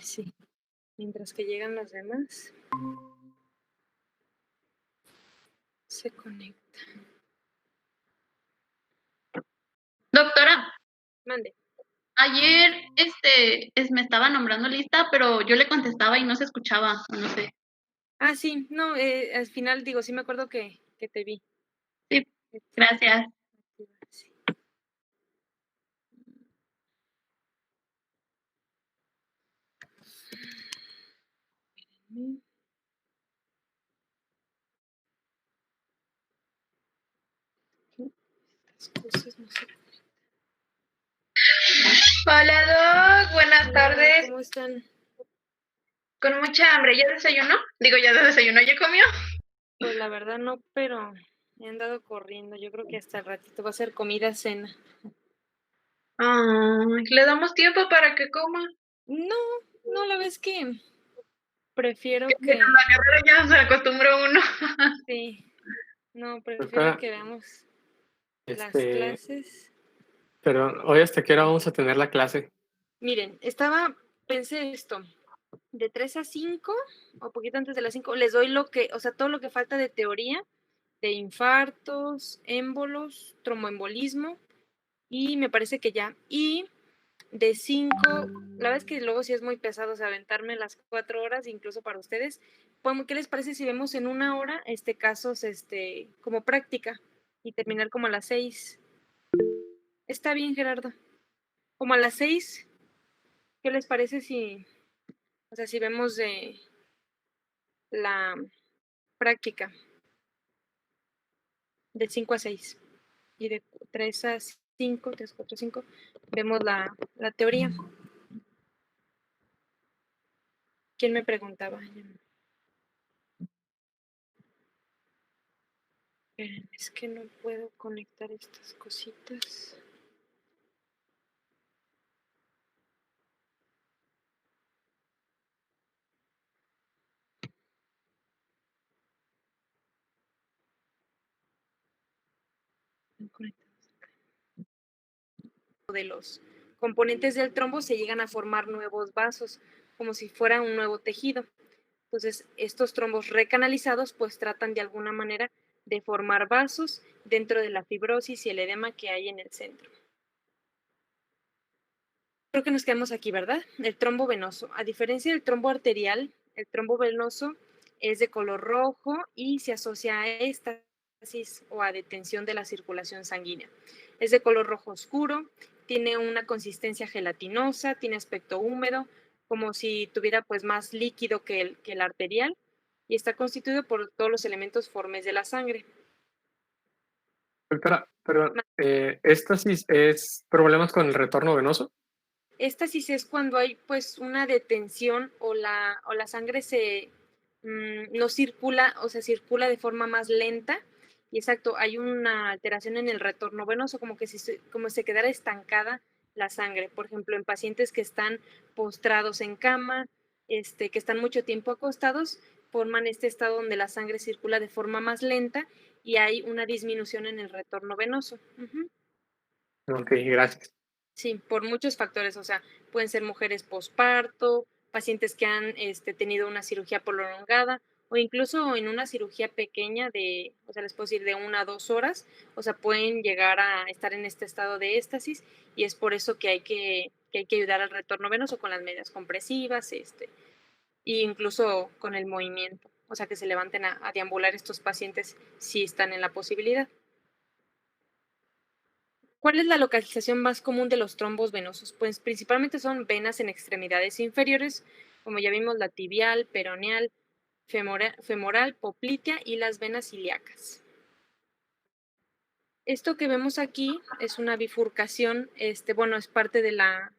Sí, mientras que llegan los demás, se conecta. Doctora, Mande. ayer me estaba nombrando lista, pero yo le contestaba y no se escuchaba, o no sé. Ah, sí, no, al final digo, sí me acuerdo que te vi. Sí, Este, gracias. sí. Espérenme. Estas cosas no sé. Hola, Doc, buenas Hola, tardes. ¿cómo están? Con mucha hambre, ¿ya desayunó? Digo, ¿ya desayunó? ¿Ya comió? Pues la verdad no, pero he andado corriendo. Yo creo que hasta el ratito va a ser comida cena. Ay, le damos tiempo para que coma. No, no, la verdad es que prefiero Que que con la carrera ya se acostumbró uno. sí, no, prefiero Doctora, que veamos las este, clases. perdón, hoy hasta qué hora vamos a tener la clase. Miren, pensé esto, de 3 a 5 o poquito antes de las 5 les doy lo que, o sea, todo lo que falta de teoría, de infartos, émbolos, tromboembolismo, y me parece que ya. Y de 5, la verdad es que luego sí es muy pesado, o sea, aventarme las 4 horas, incluso para ustedes. ¿Qué les parece si vemos en una hora, casos, como práctica y terminar como a las 6? Está bien, Gerardo. Como a las 6, ¿qué les parece si vemos de la práctica de 5 a 6 y de 3 a 5, 3, 4, 5, vemos la teoría? ¿Quién me preguntaba? Esperen, es que no puedo conectar estas cositas. Están conectadas acá. De los componentes del trombo se llegan a formar nuevos vasos, como si fuera un nuevo tejido. Entonces, estos trombos recanalizados pues tratan de alguna manera de formar vasos dentro de la fibrosis y el edema que hay en el centro. Creo que nos quedamos aquí, ¿verdad? El trombo venoso. A diferencia del trombo arterial, el trombo venoso es de color rojo y se asocia a éstasis o a detención de la circulación sanguínea. Es de color rojo oscuro, tiene una consistencia gelatinosa, tiene aspecto húmedo, como si tuviera pues más líquido que el arterial, y está constituido por todos los elementos formes de la sangre. Doctora, perdón, ¿éstasis es problemas con el retorno venoso? Éstasis es cuando hay pues una detención o la sangre no circula, o sea, circula de forma más lenta. Y exacto, hay una alteración en el retorno venoso, como se quedara estancada la sangre. Por ejemplo, en pacientes que están postrados en cama, que están mucho tiempo acostados, forman este estado donde la sangre circula de forma más lenta y hay una disminución en el retorno venoso. Ujú. Ok, gracias. Sí, por muchos factores, o sea, pueden ser mujeres posparto, pacientes que han tenido una cirugía prolongada o incluso en una cirugía pequeña o sea, les puedo decir de 1 a 2 horas, o sea, pueden llegar a estar en este estado de éxtasis y es por eso que hay que ayudar al retorno venoso con las medidas compresivas, e incluso con el movimiento, o sea, que se levanten a deambular estos pacientes si están en la posibilidad. ¿Cuál es la localización más común de los trombos venosos? Pues principalmente son venas en extremidades inferiores, como ya vimos la tibial, peroneal, femoral, poplitea y las venas ilíacas. Esto que vemos aquí es una bifurcación, bueno, es parte de la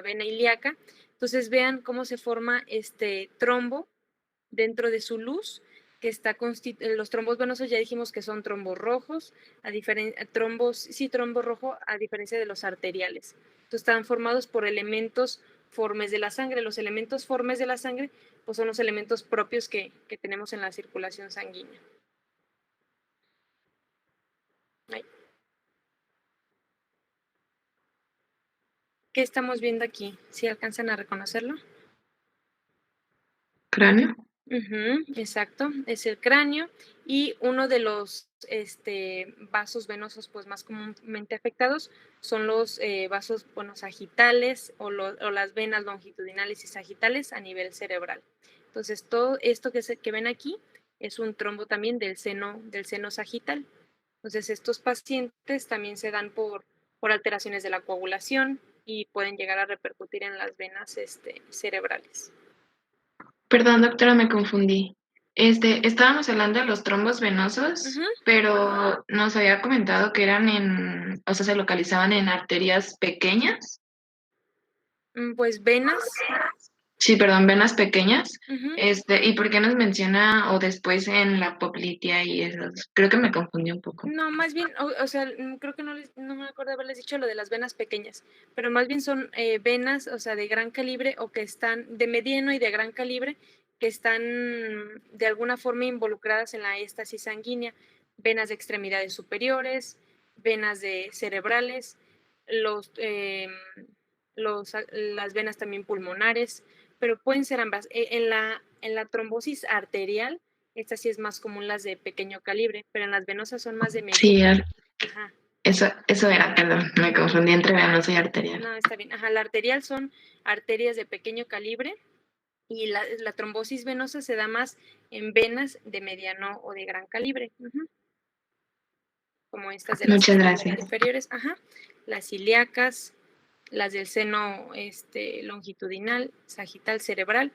vena ilíaca. Entonces vean cómo se forma este trombo dentro de su luz, que está los trombos venosos ya dijimos que son trombos rojos, trombo rojo a diferencia de los arteriales. Entonces están formados por elementos formes de la sangre. Los elementos formes de la sangre pues son los elementos propios que tenemos en la circulación sanguínea. Ahí. ¿Qué estamos viendo aquí? ¿Sí alcanzan a reconocerlo? ¿Cráneo? Exacto, es el cráneo y uno de los vasos venosos pues más comúnmente afectados son los vasos sagitales o las venas longitudinales y sagitales a nivel cerebral. Entonces todo esto que ven aquí es un trombo también del seno sagital. Entonces estos pacientes también se dan por alteraciones de la coagulación y pueden llegar a repercutir en las venas cerebrales. Perdón, doctora, me confundí. Estábamos hablando de los trombos venosos, pero nos había comentado que eran o sea, se localizaban en arterias pequeñas. Pues venas. Sí, perdón, venas pequeñas. Ujú. ¿Y por qué nos menciona o después en la poplitea y esos? Creo que me confundí un poco. No, más bien, o sea, creo que no me acuerdo haberles dicho lo de las venas pequeñas, pero más bien son venas, o sea, de gran calibre o que están de mediano y de gran calibre, que están de alguna forma involucradas en la éstasis sanguínea, venas de extremidades superiores, venas cerebrales, las venas también pulmonares, pero pueden ser ambas. En la trombosis arterial, esta sí es más común las de pequeño calibre, pero en las venosas son más de Sí, mediano. Ajá. eso era, perdón, me confundí entre venoso y arterial. No, está bien. Ajá, la arterial son arterias de pequeño calibre y la trombosis venosa se da más en venas de mediano o de gran calibre. Como estas de las Muchas gracias. inferiores, las ilíacas, las del seno longitudinal, sagital, cerebral.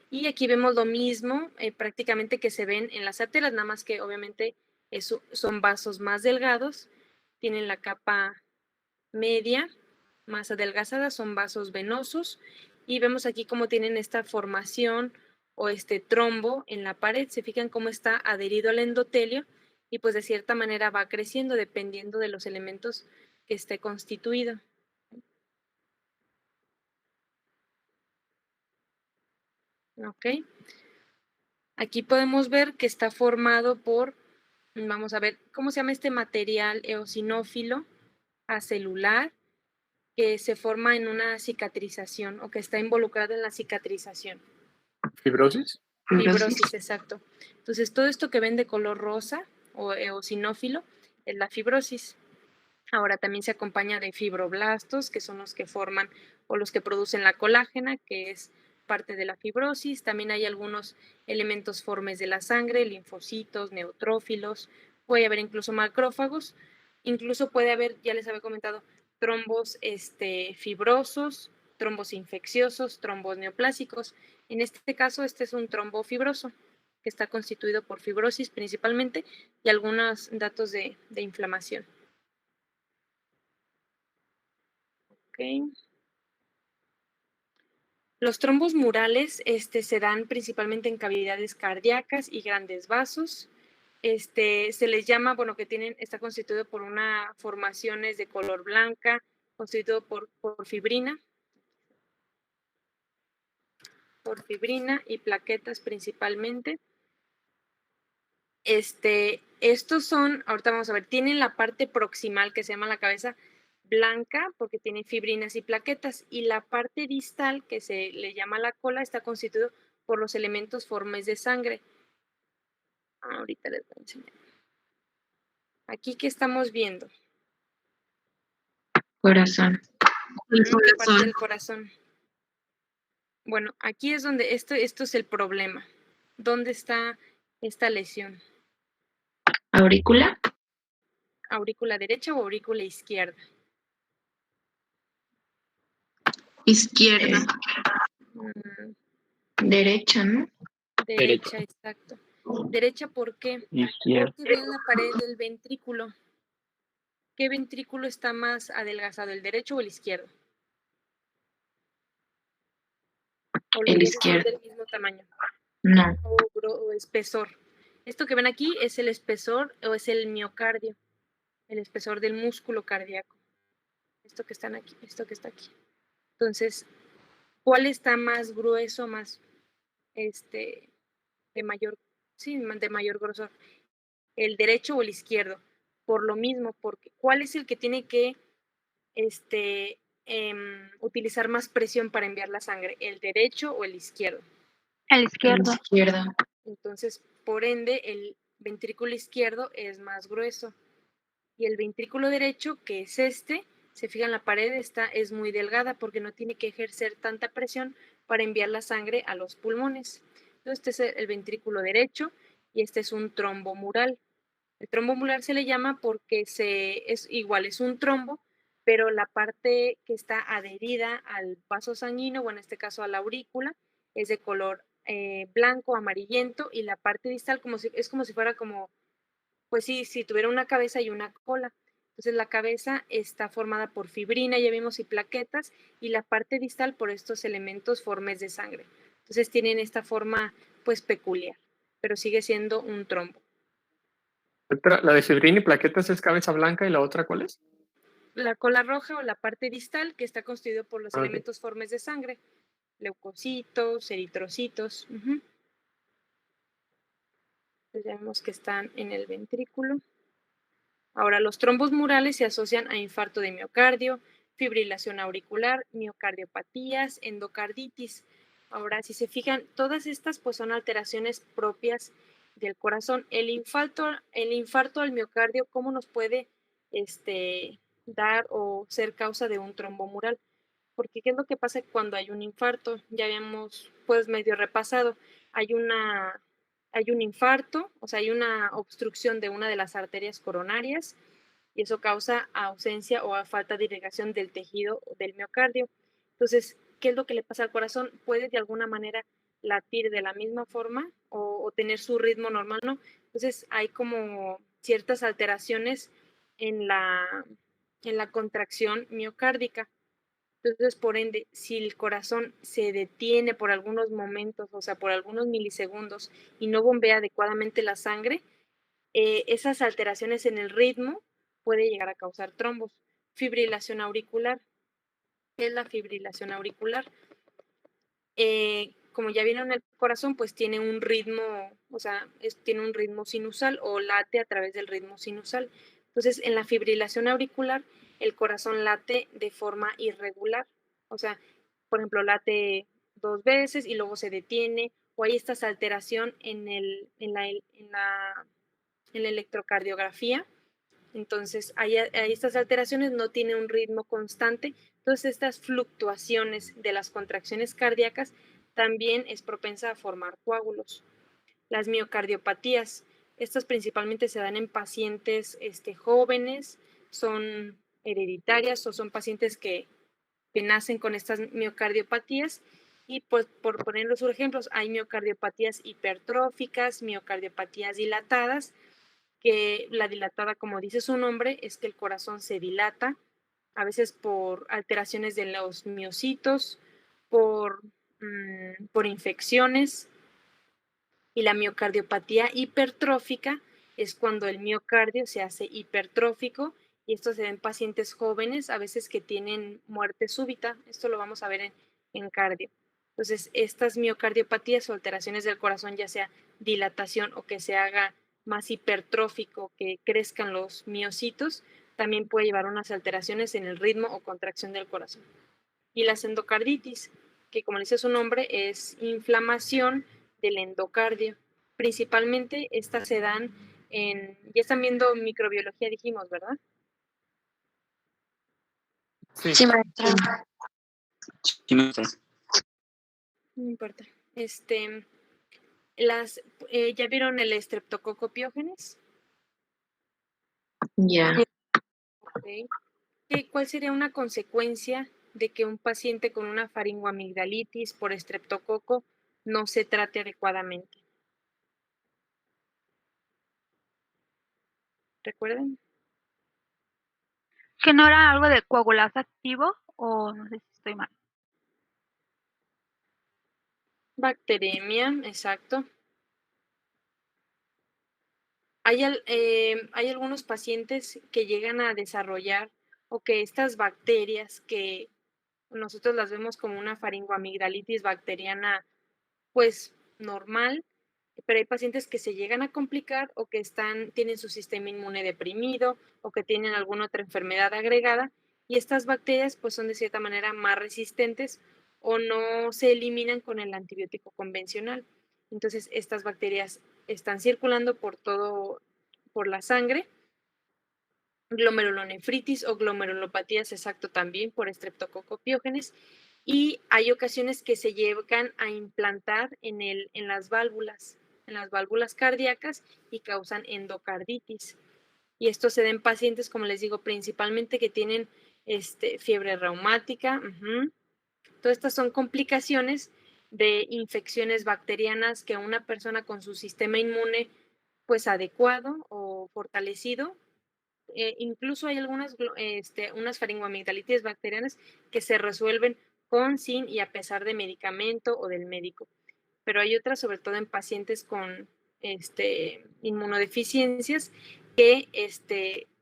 Y aquí vemos lo mismo prácticamente que se ven en las arterias, nada más que obviamente son vasos más delgados, tienen la capa media más adelgazada, son vasos venosos y vemos aquí cómo tienen esta formación o este trombo en la pared. Se fijan cómo está adherido al endotelio y pues de cierta manera va creciendo dependiendo de los elementos que esté constituido. Ok. Aquí podemos ver que está formado por, vamos a ver, ¿cómo se llama este material eosinófilo acelular que se forma en una cicatrización o que está involucrado en la cicatrización? ¿Fibrosis? Fibrosis, exacto. Entonces, todo esto que ven de color rosa o eosinófilo es la fibrosis. Ahora también se acompaña de fibroblastos, que son los que forman o los que producen la colágena, que es parte de la fibrosis. También hay algunos elementos formes de la sangre, linfocitos, neutrófilos, puede haber incluso macrófagos, incluso puede haber, ya les había comentado, trombos fibrosos, trombos infecciosos, trombos neoplásicos. En este caso, este es un trombo fibroso, que está constituido por fibrosis principalmente y algunos datos de inflamación. Okay. Los trombos murales se dan principalmente en cavidades cardíacas y grandes vasos. Se les llama, que está constituido por formaciones de color blanca, constituido por fibrina y plaquetas principalmente. Estos son, ahorita vamos a ver, tienen la parte proximal que se llama la cabeza blanca porque tiene fibrinas y plaquetas, y la parte distal que se le llama la cola está constituido por los elementos formes de sangre. Ahorita les voy a enseñar. Aquí, ¿qué estamos viendo? Corazón. ¿Qué parte del corazón? Bueno, aquí es donde esto es el problema. ¿Dónde está esta lesión? ¿Aurícula? ¿Aurícula derecha o aurícula izquierda? Izquierda. Derecha, ¿no? Derecha, exacto. Derecha, ¿por qué? Izquierda. Porque ven la pared del ventrículo. ¿Qué ventrículo está más adelgazado, el derecho o el izquierdo? ¿O los El dos izquierdo. son del mismo tamaño? No. O espesor. Esto que ven aquí es el espesor o es el miocardio, el espesor del músculo cardíaco. Esto que está aquí. Entonces, ¿cuál está más grueso, más de mayor grosor? ¿El derecho o el izquierdo? Por lo mismo, porque ¿cuál es el que tiene que utilizar más presión para enviar la sangre? ¿El derecho o el izquierdo? El El izquierdo. izquierdo. Entonces, por ende, el ventrículo izquierdo es más grueso. Y el ventrículo derecho, que es este, se fijan, la pared es muy delgada porque no tiene que ejercer tanta presión para enviar la sangre a los pulmones. Entonces, este es el ventrículo derecho y este es un trombo mural. El trombo mural se le llama porque es un trombo, pero la parte que está adherida al vaso sanguíneo, o en este caso a la aurícula, es de color blanco, amarillento, y la parte distal es como si fuera como, pues sí, si tuviera una cabeza y una cola. Entonces la cabeza está formada por fibrina, ya vimos, y plaquetas, y la parte distal por estos elementos formes de sangre. Entonces tienen esta forma pues peculiar, pero sigue siendo un trombo. La de fibrina y plaquetas es cabeza blanca y la otra, ¿cuál es? La cola roja o la parte distal, que está constituido por los Ok. elementos formes de sangre, leucocitos, eritrocitos. Entonces ya vemos que están en el ventrículo. Ahora, los trombos murales se asocian a infarto de miocardio, fibrilación auricular, miocardiopatías, endocarditis. Ahora, si se fijan, todas estas pues son alteraciones propias del corazón. El infarto al miocardio, ¿cómo nos puede dar o ser causa de un trombo mural? Porque ¿qué es lo que pasa cuando hay un infarto? Ya habíamos pues medio repasado. Hay un infarto, o sea, hay una obstrucción de una de las arterias coronarias y eso causa ausencia o falta de irrigación del tejido del miocardio. Entonces, ¿qué es lo que le pasa al corazón? Puede de alguna manera latir de la misma forma o tener su ritmo normal, ¿no? Entonces, hay como ciertas alteraciones en la contracción miocárdica. Entonces, por ende, si el corazón se detiene por algunos momentos, o sea, por algunos milisegundos, y no bombea adecuadamente la sangre, esas alteraciones en el ritmo puede llegar a causar trombos. Fibrilación auricular. ¿Qué es la fibrilación auricular? Como ya vieron, el corazón pues tiene un ritmo, o sea, tiene un ritmo sinusal o late a través del ritmo sinusal. Entonces, en la fibrilación auricular, el corazón late de forma irregular. O sea, por ejemplo, late 2 veces y luego se detiene, o hay esta alteración en la electrocardiografía. Entonces, hay estas alteraciones, no tiene un ritmo constante. Entonces, estas fluctuaciones de las contracciones cardíacas también es propensa a formar coágulos. Las miocardiopatías, estas principalmente se dan en pacientes jóvenes, son hereditarias o son pacientes que nacen con estas miocardiopatías. Y pues, por poner los ejemplos, hay miocardiopatías hipertróficas, miocardiopatías dilatadas, que la dilatada, como dice su nombre, es que el corazón se dilata, a veces por alteraciones de los miocitos, por infecciones. Y la miocardiopatía hipertrófica es cuando el miocardio se hace hipertrófico, y esto se ve en pacientes jóvenes, a veces que tienen muerte súbita. Esto lo vamos a ver en cardio. Entonces, estas miocardiopatías o alteraciones del corazón, ya sea dilatación o que se haga más hipertrófico, que crezcan los miocitos, también puede llevar unas alteraciones en el ritmo o contracción del corazón. Y las endocarditis, que como dice su nombre, es inflamación del endocardio. Principalmente estas se dan ya están viendo microbiología, dijimos, ¿verdad? Sí. Sí, maestra. No importa. ¿Ya vieron el estreptococo piógenes? Ya. Okay. ¿Cuál sería una consecuencia de que un paciente con una faringoamigdalitis por estreptococo no se trate adecuadamente? ¿Recuerdan? ¿Que no era algo de coagulase activo o no sé si estoy mal? Bacteremia, exacto. Hay algunos pacientes que llegan a desarrollar, o que estas bacterias, que nosotros las vemos como una faringoamigdalitis bacteriana pues normal, pero hay pacientes que se llegan a complicar, o que tienen su sistema inmune deprimido, o que tienen alguna otra enfermedad agregada, y estas bacterias pues son de cierta manera más resistentes, o no se eliminan con el antibiótico convencional. Entonces, estas bacterias están circulando por la sangre, glomerulonefritis o glomerulopatías, exacto, también por Streptococcus pyogenes, y hay ocasiones que se llegan a implantar en las válvulas cardíacas y causan endocarditis. Y esto se da en pacientes, como les digo, principalmente que tienen fiebre reumática. Todas estas son complicaciones de infecciones bacterianas que una persona con su sistema inmune pues adecuado o fortalecido, incluso hay unas faringoamigdalitis bacterianas que se resuelven con, sin y a pesar de medicamento o del médico. Pero hay otras, sobre todo en pacientes con inmunodeficiencias, que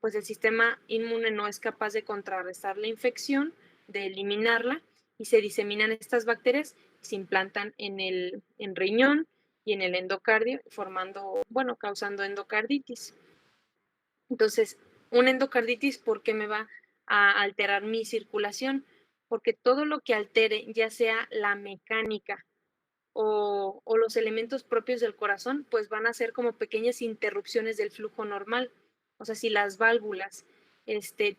pues el sistema inmune no es capaz de contrarrestar la infección, de eliminarla, y se diseminan estas bacterias, se implantan en riñón y en el endocardio, causando endocarditis. Entonces, una endocarditis, ¿por qué me va a alterar mi circulación? Porque todo lo que altere, ya sea la mecánica o los elementos propios del corazón, pues van a ser como pequeñas interrupciones del flujo normal. O sea, si las válvulas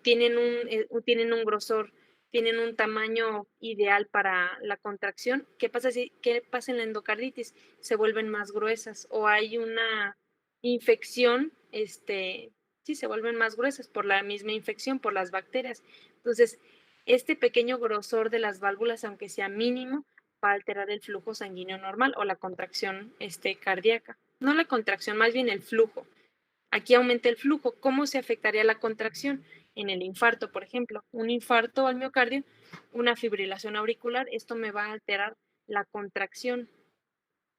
tienen un grosor, tienen un tamaño ideal para la contracción, ¿qué pasa en la endocarditis? Se vuelven más gruesas o hay una infección, sí, se vuelven más gruesas por la misma infección, por las bacterias. Entonces, este pequeño grosor de las válvulas, aunque sea mínimo, va a alterar el flujo sanguíneo normal o la contracción cardíaca. No la contracción, más bien el flujo. Aquí aumenta el flujo. ¿Cómo se afectaría la contracción? En el infarto, por ejemplo. Un infarto al miocardio, una fibrilación auricular, esto me va a alterar la contracción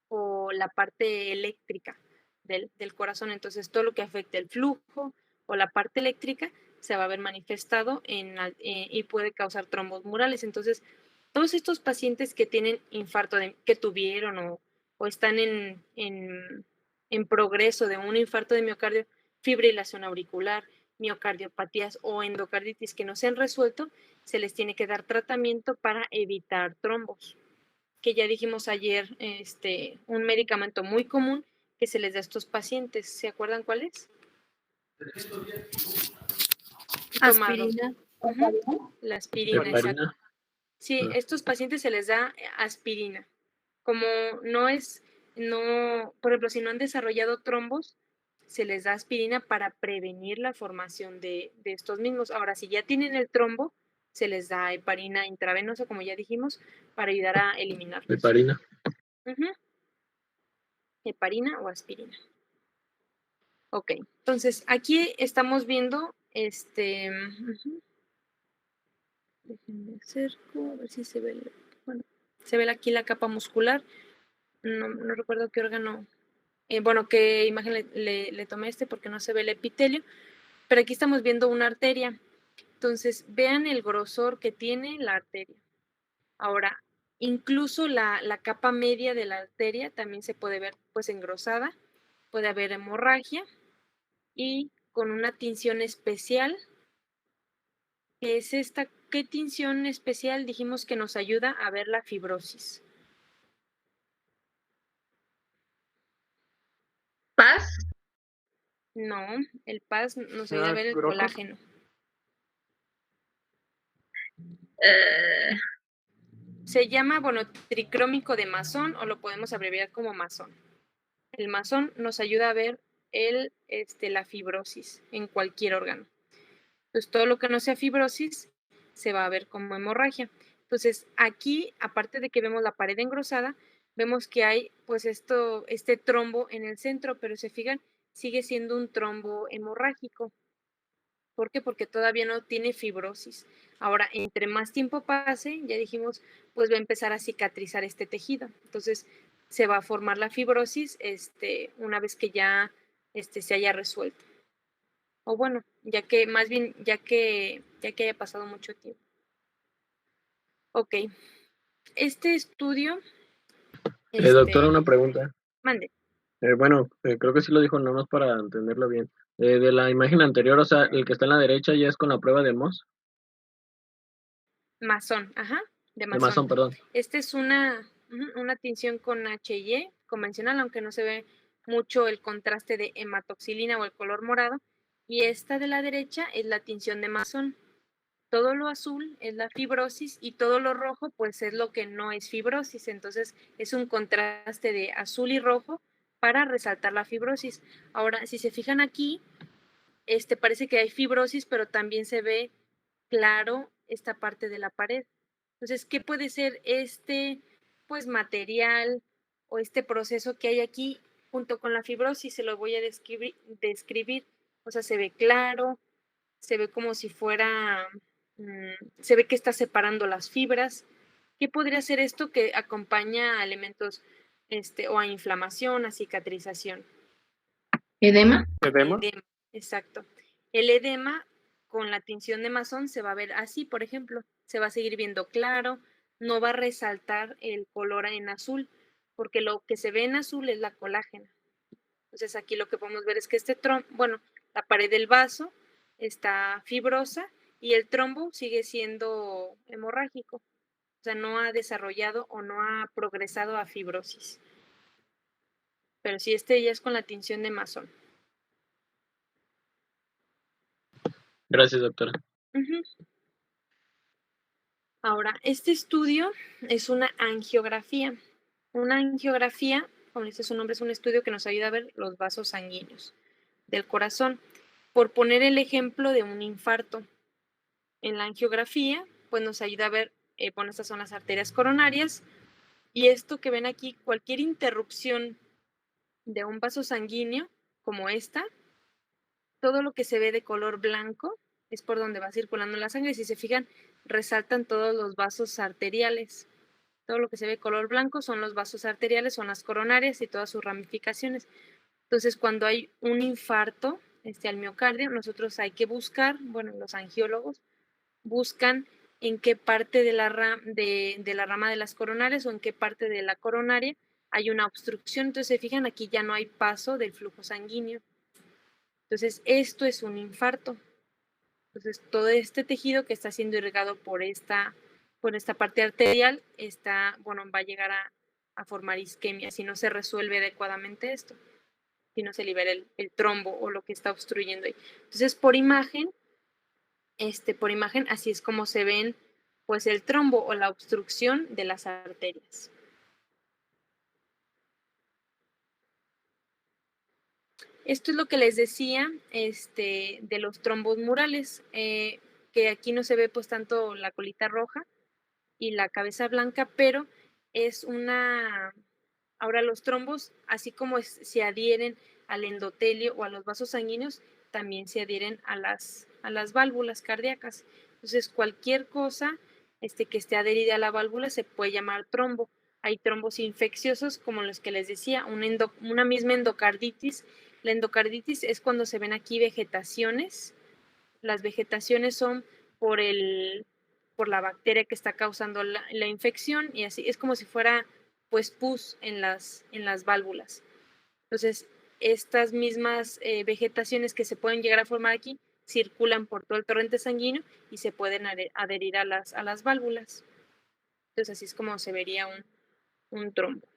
o la parte eléctrica del corazón. Entonces, todo lo que afecte el flujo o la parte eléctrica se va a ver manifestado y puede causar trombos murales. Entonces, todos estos pacientes que tienen infarto, que tuvieron o están en progreso de un infarto de miocardio, fibrilación auricular, miocardiopatías o endocarditis que no se han resuelto, se les tiene que dar tratamiento para evitar trombos. Que ya dijimos ayer, un medicamento muy común que se les da a estos pacientes. ¿Se acuerdan cuál es? Aspirina. La aspirina, exacto. Sí, estos pacientes se les da aspirina. Como por ejemplo, si no han desarrollado trombos, se les da aspirina para prevenir la formación de estos mismos. Ahora, si ya tienen el trombo, se les da heparina intravenosa, como ya dijimos, para ayudar a eliminarlos. Heparina. Heparina o aspirina. Ok, entonces aquí estamos viendo Déjenme acerco, a ver si se ve. Se ve aquí la capa muscular. No recuerdo qué órgano. Qué imagen le tomé porque no se ve el epitelio. Pero aquí estamos viendo una arteria. Entonces, vean el grosor que tiene la arteria. Ahora, incluso la capa media de la arteria también se puede ver pues engrosada. Puede haber hemorragia y con una tinción especial. ¿Qué es esta? ¿Qué tinción especial dijimos que nos ayuda a ver la fibrosis? ¿Paz? No, el PAS nos ayuda a ver el colágeno. Se llama, tricrómico de Masson o lo podemos abreviar como Masson. El Masson nos ayuda a ver la fibrosis en cualquier órgano. Entonces, todo lo que no sea fibrosis se va a ver como hemorragia. Entonces, aquí, aparte de que vemos la pared engrosada, vemos que hay, pues, este trombo en el centro, pero se fijan, sigue siendo un trombo hemorrágico. ¿Por qué? Porque todavía no tiene fibrosis. Ahora, entre más tiempo pase, ya dijimos, pues va a empezar a cicatrizar este tejido. Entonces, se va a formar la fibrosis una vez que ya se haya resuelto. O bueno, ya que haya pasado mucho tiempo. Ok. Este estudio. Doctora, una pregunta. Mande. Creo que sí lo dijo, nomás para entenderlo bien. De la imagen anterior, o sea, el que está en la derecha ya es con la prueba de Mohs. Masson, ajá. De masón, masón. perdón. Esta es una tinción con HY convencional, aunque no se ve mucho el contraste de hematoxilina o el color morado. Y esta de la derecha es la tinción de masón. Todo lo azul es la fibrosis y todo lo rojo pues es lo que no es fibrosis. Entonces es un contraste de azul y rojo para resaltar la fibrosis. Ahora, si se fijan aquí, parece que hay fibrosis, pero también se ve claro esta parte de la pared. Entonces, ¿qué puede ser pues material o este proceso que hay aquí junto con la fibrosis? Se lo voy a describir. O sea, se ve claro, se ve como si fuera, se ve que está separando las fibras. ¿Qué podría ser esto que acompaña a elementos o a inflamación, a cicatrización? ¿Edema? ¿Edema? Exacto. El edema con la tinción de masón se va a ver así, por ejemplo, se va a seguir viendo claro, no va a resaltar el color en azul, porque lo que se ve en azul es la colágena. Entonces aquí lo que podemos ver es que la pared del vaso está fibrosa y el trombo sigue siendo hemorrágico. O sea, no ha desarrollado o no ha progresado a fibrosis. Pero sí, ya es con la tinción de masón. Gracias, doctora. Ahora, este estudio es una angiografía. Una angiografía, como dice su nombre, es un estudio que nos ayuda a ver los vasos sanguíneos del corazón. Por poner el ejemplo de un infarto. En la angiografía, pues nos ayuda a ver, bueno, estas son las arterias coronarias. Y esto que ven aquí, cualquier interrupción de un vaso sanguíneo, como esta, todo lo que se ve de color blanco es por donde va circulando la sangre. Si se fijan, resaltan todos los vasos arteriales. Todo lo que se ve de color blanco son los vasos arteriales, son las coronarias y todas sus ramificaciones. Entonces, cuando hay un infarto al miocardio, nosotros hay que buscar, bueno, los angiólogos buscan en qué parte de la rama de las coronarias o en qué parte de la coronaria hay una obstrucción. Entonces, se fijan, aquí ya no hay paso del flujo sanguíneo. Entonces, esto es un infarto. Entonces, todo este tejido que está siendo irrigado por esta parte arterial va a llegar a formar isquemia si no se resuelve adecuadamente esto, si no se libera el trombo o lo que está obstruyendo ahí. Entonces, por imagen, así es como se ven pues el trombo o la obstrucción de las arterias. Esto es lo que les decía de los trombos murales, que aquí no se ve pues tanto la colita roja y la cabeza blanca, pero ahora los trombos, así como se adhieren al endotelio o a los vasos sanguíneos, también se adhieren a las válvulas cardíacas. Entonces, cualquier cosa que esté adherida a la válvula se puede llamar trombo. Hay trombos infecciosos, como los que les decía, una misma endocarditis. La endocarditis es cuando se ven aquí vegetaciones. Las vegetaciones son por la bacteria que está causando la infección, y así es como si fuera pues pus en las válvulas. Entonces, estas mismas vegetaciones que se pueden llegar a formar aquí circulan por todo el torrente sanguíneo y se pueden adherir a las válvulas. Entonces, así es como se vería un trombo.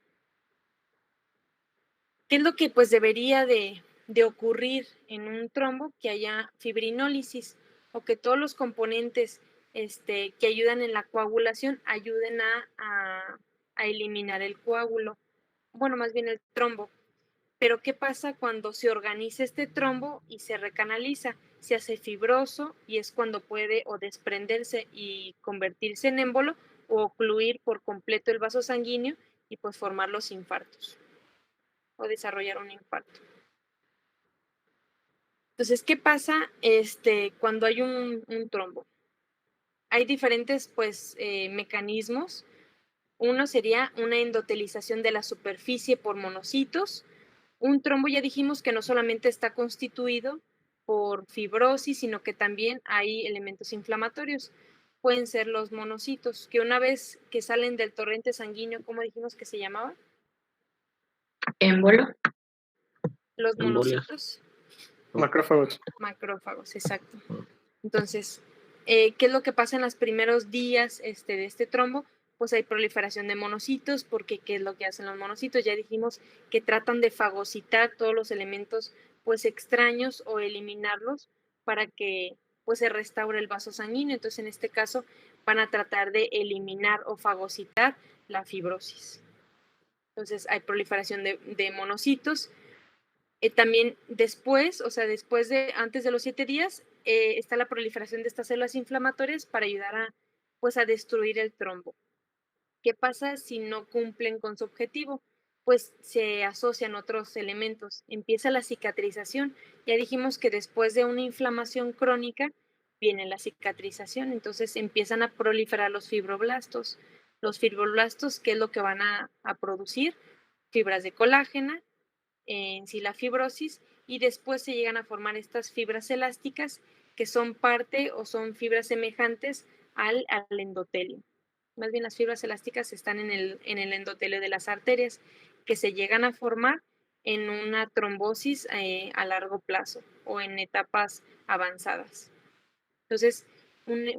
¿Qué es lo que pues debería de ocurrir en un trombo? Que haya fibrinólisis o que todos los componentes que ayudan en la coagulación ayuden a eliminar el coágulo, bueno, más bien el trombo. Pero ¿qué pasa cuando se organiza este trombo y se recanaliza? Se hace fibroso y es cuando puede o desprenderse y convertirse en émbolo o ocluir por completo el vaso sanguíneo y pues formar los infartos o desarrollar un infarto. Entonces, ¿qué pasa cuando hay un trombo? Hay diferentes pues mecanismos. Uno sería una endotelización de la superficie por monocitos. Un trombo ya dijimos que no solamente está constituido por fibrosis, sino que también hay elementos inflamatorios. Pueden ser los monocitos, que una vez que salen del torrente sanguíneo, ¿cómo dijimos que se llamaba? Émbolo. Los Embolia. monocitos. Macrófagos. Macrófagos, exacto. Entonces, ¿qué es lo que pasa en los primeros días de este trombo? Pues hay proliferación de monocitos, porque ¿qué es lo que hacen los monocitos? Ya dijimos que tratan de fagocitar todos los elementos pues extraños o eliminarlos para que pues se restaure el vaso sanguíneo. Entonces, en este caso, van a tratar de eliminar o fagocitar la fibrosis. Entonces, hay proliferación de monocitos. También después, o sea, antes de los 7 días, está la proliferación de estas células inflamatorias para ayudar pues, a destruir el trombo. ¿Qué pasa si no cumplen con su objetivo? Pues se asocian otros elementos. Empieza la cicatrización. Ya dijimos que después de una inflamación crónica viene la cicatrización. Entonces empiezan a proliferar los fibroblastos. Los fibroblastos, ¿qué es lo que van a producir? Fibras de colágeno, en sí la fibrosis, y después se llegan a formar estas fibras elásticas que son parte o son fibras semejantes al endotelio. Más bien las fibras elásticas están en el endotelio de las arterias, que se llegan a formar en una trombosis a largo plazo o en etapas avanzadas. Entonces,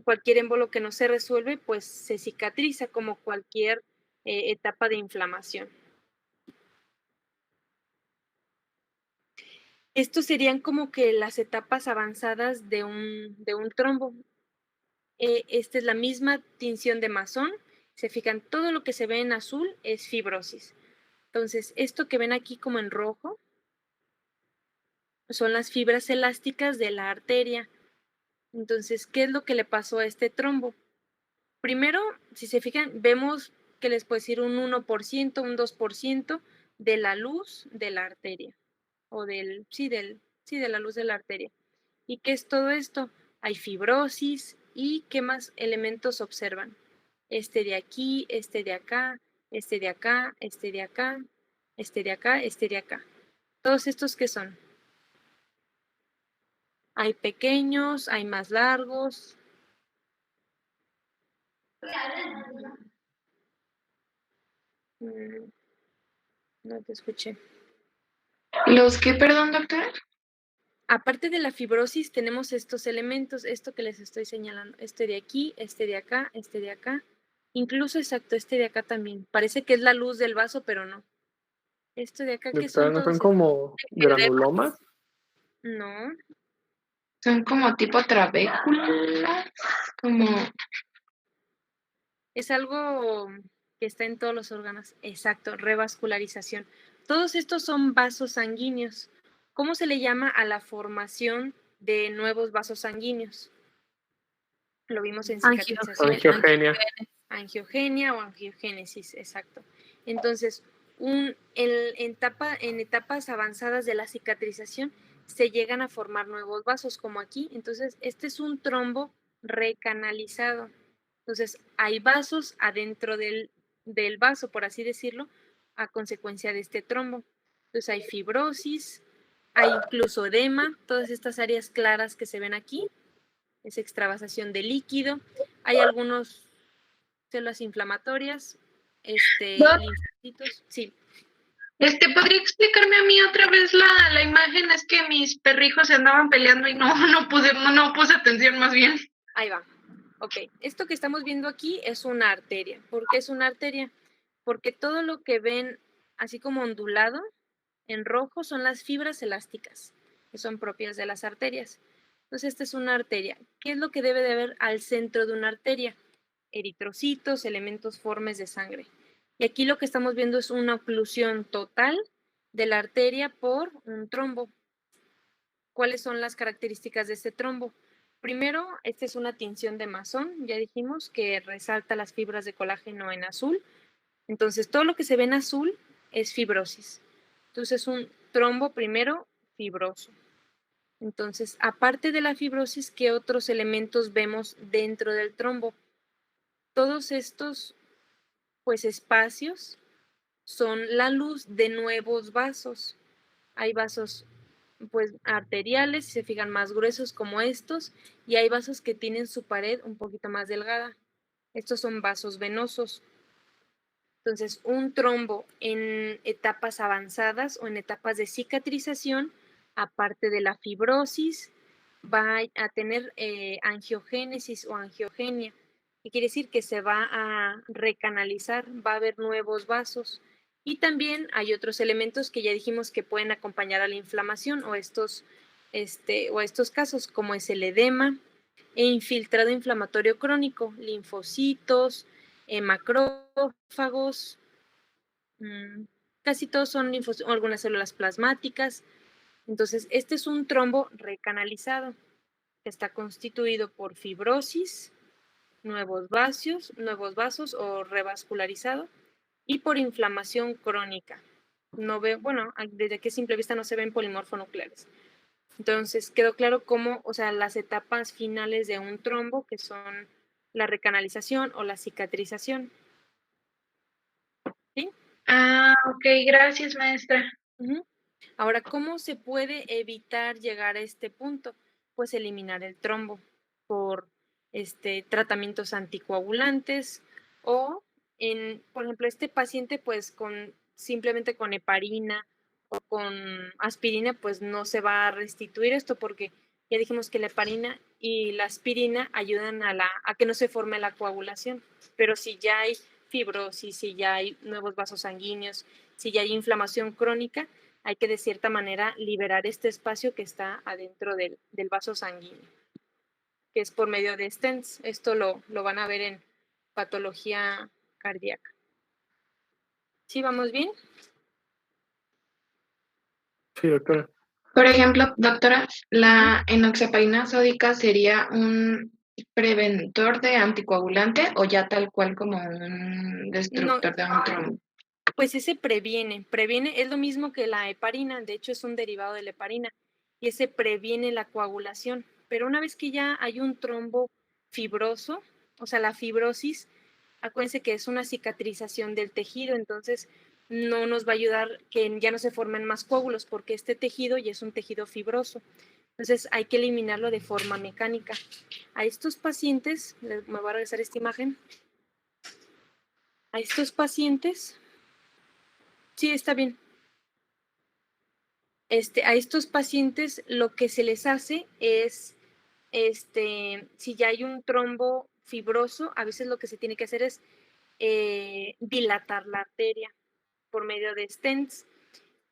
cualquier émbolo que no se resuelve, pues se cicatriza como cualquier etapa de inflamación. Estos serían como que las etapas avanzadas de un trombo. Esta es la misma tinción de Masson. Se fijan, todo lo que se ve en azul es fibrosis. Entonces, esto que ven aquí como en rojo son las fibras elásticas de la arteria. Entonces, ¿qué es lo que le pasó a este trombo? Primero, si se fijan, vemos que les puede decir un 1%, un 2% de la luz de la arteria. O de la luz de la arteria. ¿Y qué es todo esto? Hay fibrosis y ¿qué más elementos observan? Este de aquí, este de acá, este de acá, este de acá, este de acá, este de acá. ¿Todos estos qué son? Hay pequeños, hay más largos. No te escuché. ¿Los qué, perdón, doctora? Aparte de la fibrosis, tenemos estos elementos, esto que les estoy señalando, este de aquí, este de acá, este de acá, incluso exacto, este de acá también. Parece que es la luz del vaso, pero no. Esto de acá, ¿qué son ¿No son todos? como granulomas? No, Son como tipo trabéculas, como... es algo que está en todos los órganos. Exacto, revascularización. Todos estos son vasos sanguíneos. ¿Cómo se le llama a la formación de nuevos vasos sanguíneos? Lo vimos en cicatrización. Angiogenia. Angiogenia o angiogénesis, exacto. Entonces, en etapas avanzadas de la cicatrización se llegan a formar nuevos vasos, como aquí. Entonces, este es un trombo recanalizado. Entonces, hay vasos adentro del vaso, por así decirlo, a consecuencia de este trombo. Entonces, hay fibrosis, hay incluso edema, todas estas áreas claras que se ven aquí, es extravasación de líquido. Hay algunos células inflamatorias, linfocitos, sí. ¿Podría explicarme a mí otra vez la imagen? Es que mis perrijos se andaban peleando y no puse atención más bien. Ahí va. Ok, esto que estamos viendo aquí es una arteria. ¿Por qué es una arteria? Porque todo lo que ven así como ondulado en rojo son las fibras elásticas, que son propias de las arterias. Entonces, esta es una arteria. ¿Qué es lo que debe de haber al centro de una arteria? Eritrocitos, elementos formes de sangre. Y aquí lo que estamos viendo es una oclusión total de la arteria por un trombo. ¿Cuáles son las características de este trombo? Primero, esta es una tinción de Masson, ya dijimos que resalta las fibras de colágeno en azul. Entonces, todo lo que se ve en azul es fibrosis. Entonces, un trombo primero fibroso. Entonces, aparte de la fibrosis, ¿qué otros elementos vemos dentro del trombo? Todos estos, pues, espacios son la luz de nuevos vasos. Hay vasos, pues, arteriales, si se fijan, más gruesos como estos, y hay vasos que tienen su pared un poquito más delgada. Estos son vasos venosos. Entonces, un trombo en etapas avanzadas o en etapas de cicatrización, aparte de la fibrosis, va a tener angiogénesis o angiogenia, que quiere decir que se va a recanalizar, va a haber nuevos vasos. Y también hay otros elementos que ya dijimos que pueden acompañar a la inflamación o estos casos, como es el edema e infiltrado inflamatorio crónico, linfocitos, macrófagos, casi todos son algunas células plasmáticas. Entonces, este es un trombo recanalizado que está constituido por fibrosis, nuevos vasos o revascularizado y por inflamación crónica. Desde que a simple vista no se ven polimorfonucleares. Entonces, quedó claro cómo, o sea, las etapas finales de un trombo, que son la recanalización o la cicatrización. ¿Sí? Ok, gracias, maestra. Ahora, ¿cómo se puede evitar llegar a este punto? Pues eliminar el trombo por tratamientos anticoagulantes o, por ejemplo, este paciente, pues simplemente con heparina o con aspirina, pues no se va a restituir esto porque ya dijimos que la heparina y la aspirina ayudan a que no se forme la coagulación. Pero si ya hay fibrosis, si ya hay nuevos vasos sanguíneos, si ya hay inflamación crónica, hay que de cierta manera liberar este espacio que está adentro del vaso sanguíneo, que es por medio de stents. Esto lo van a ver en patología cardíaca. ¿Sí vamos bien? Sí, doctora. Por ejemplo, doctora, ¿la enoxaparina sódica sería un preventor de anticoagulante o ya tal cual como un destructor de un trombo? Pues ese previene, es lo mismo que la heparina, de hecho es un derivado de la heparina, y ese previene la coagulación. Pero una vez que ya hay un trombo fibroso, o sea, la fibrosis, acuérdense que es una cicatrización del tejido, entonces no nos va a ayudar que ya no se formen más coágulos, porque este tejido ya es un tejido fibroso. Entonces hay que eliminarlo de forma mecánica. A estos pacientes, me voy a regresar esta imagen, a estos pacientes, sí, está bien. A estos pacientes lo que se les hace es, si ya hay un trombo fibroso, a veces lo que se tiene que hacer es dilatar la arteria por medio de stents,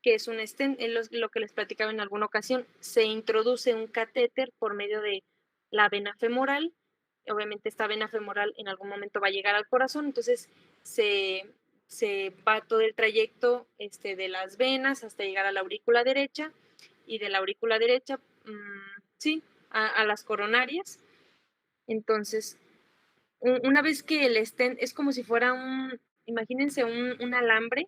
que es un stent, es lo que les platicaba en alguna ocasión. Se introduce un catéter por medio de la vena femoral. Obviamente esta vena femoral en algún momento va a llegar al corazón, entonces se va todo el trayecto de las venas hasta llegar a la aurícula derecha, y de la aurícula derecha, sí, a las coronarias. Entonces, una vez que el stent es como si fuera imagínense un alambre,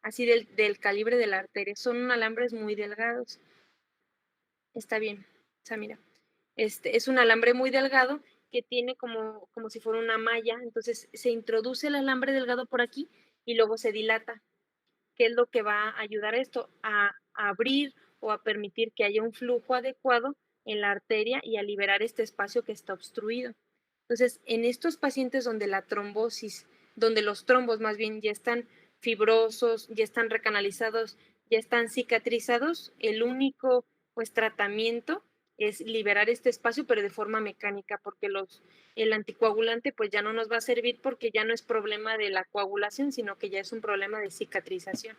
así del calibre de la arteria, son alambres muy delgados. Está bien, Samira. Es un alambre muy delgado que tiene como si fuera una malla, entonces se introduce el alambre delgado por aquí y luego se dilata. ¿Qué es lo que va a ayudar a esto? A abrir o a permitir que haya un flujo adecuado en la arteria y a liberar este espacio que está obstruido. Entonces, en estos pacientes donde la trombosis, donde los trombos más bien ya están fibrosos, ya están recanalizados, ya están cicatrizados, el único tratamiento es liberar este espacio, pero de forma mecánica, porque el anticoagulante pues ya no nos va a servir porque ya no es problema de la coagulación, sino que ya es un problema de cicatrización.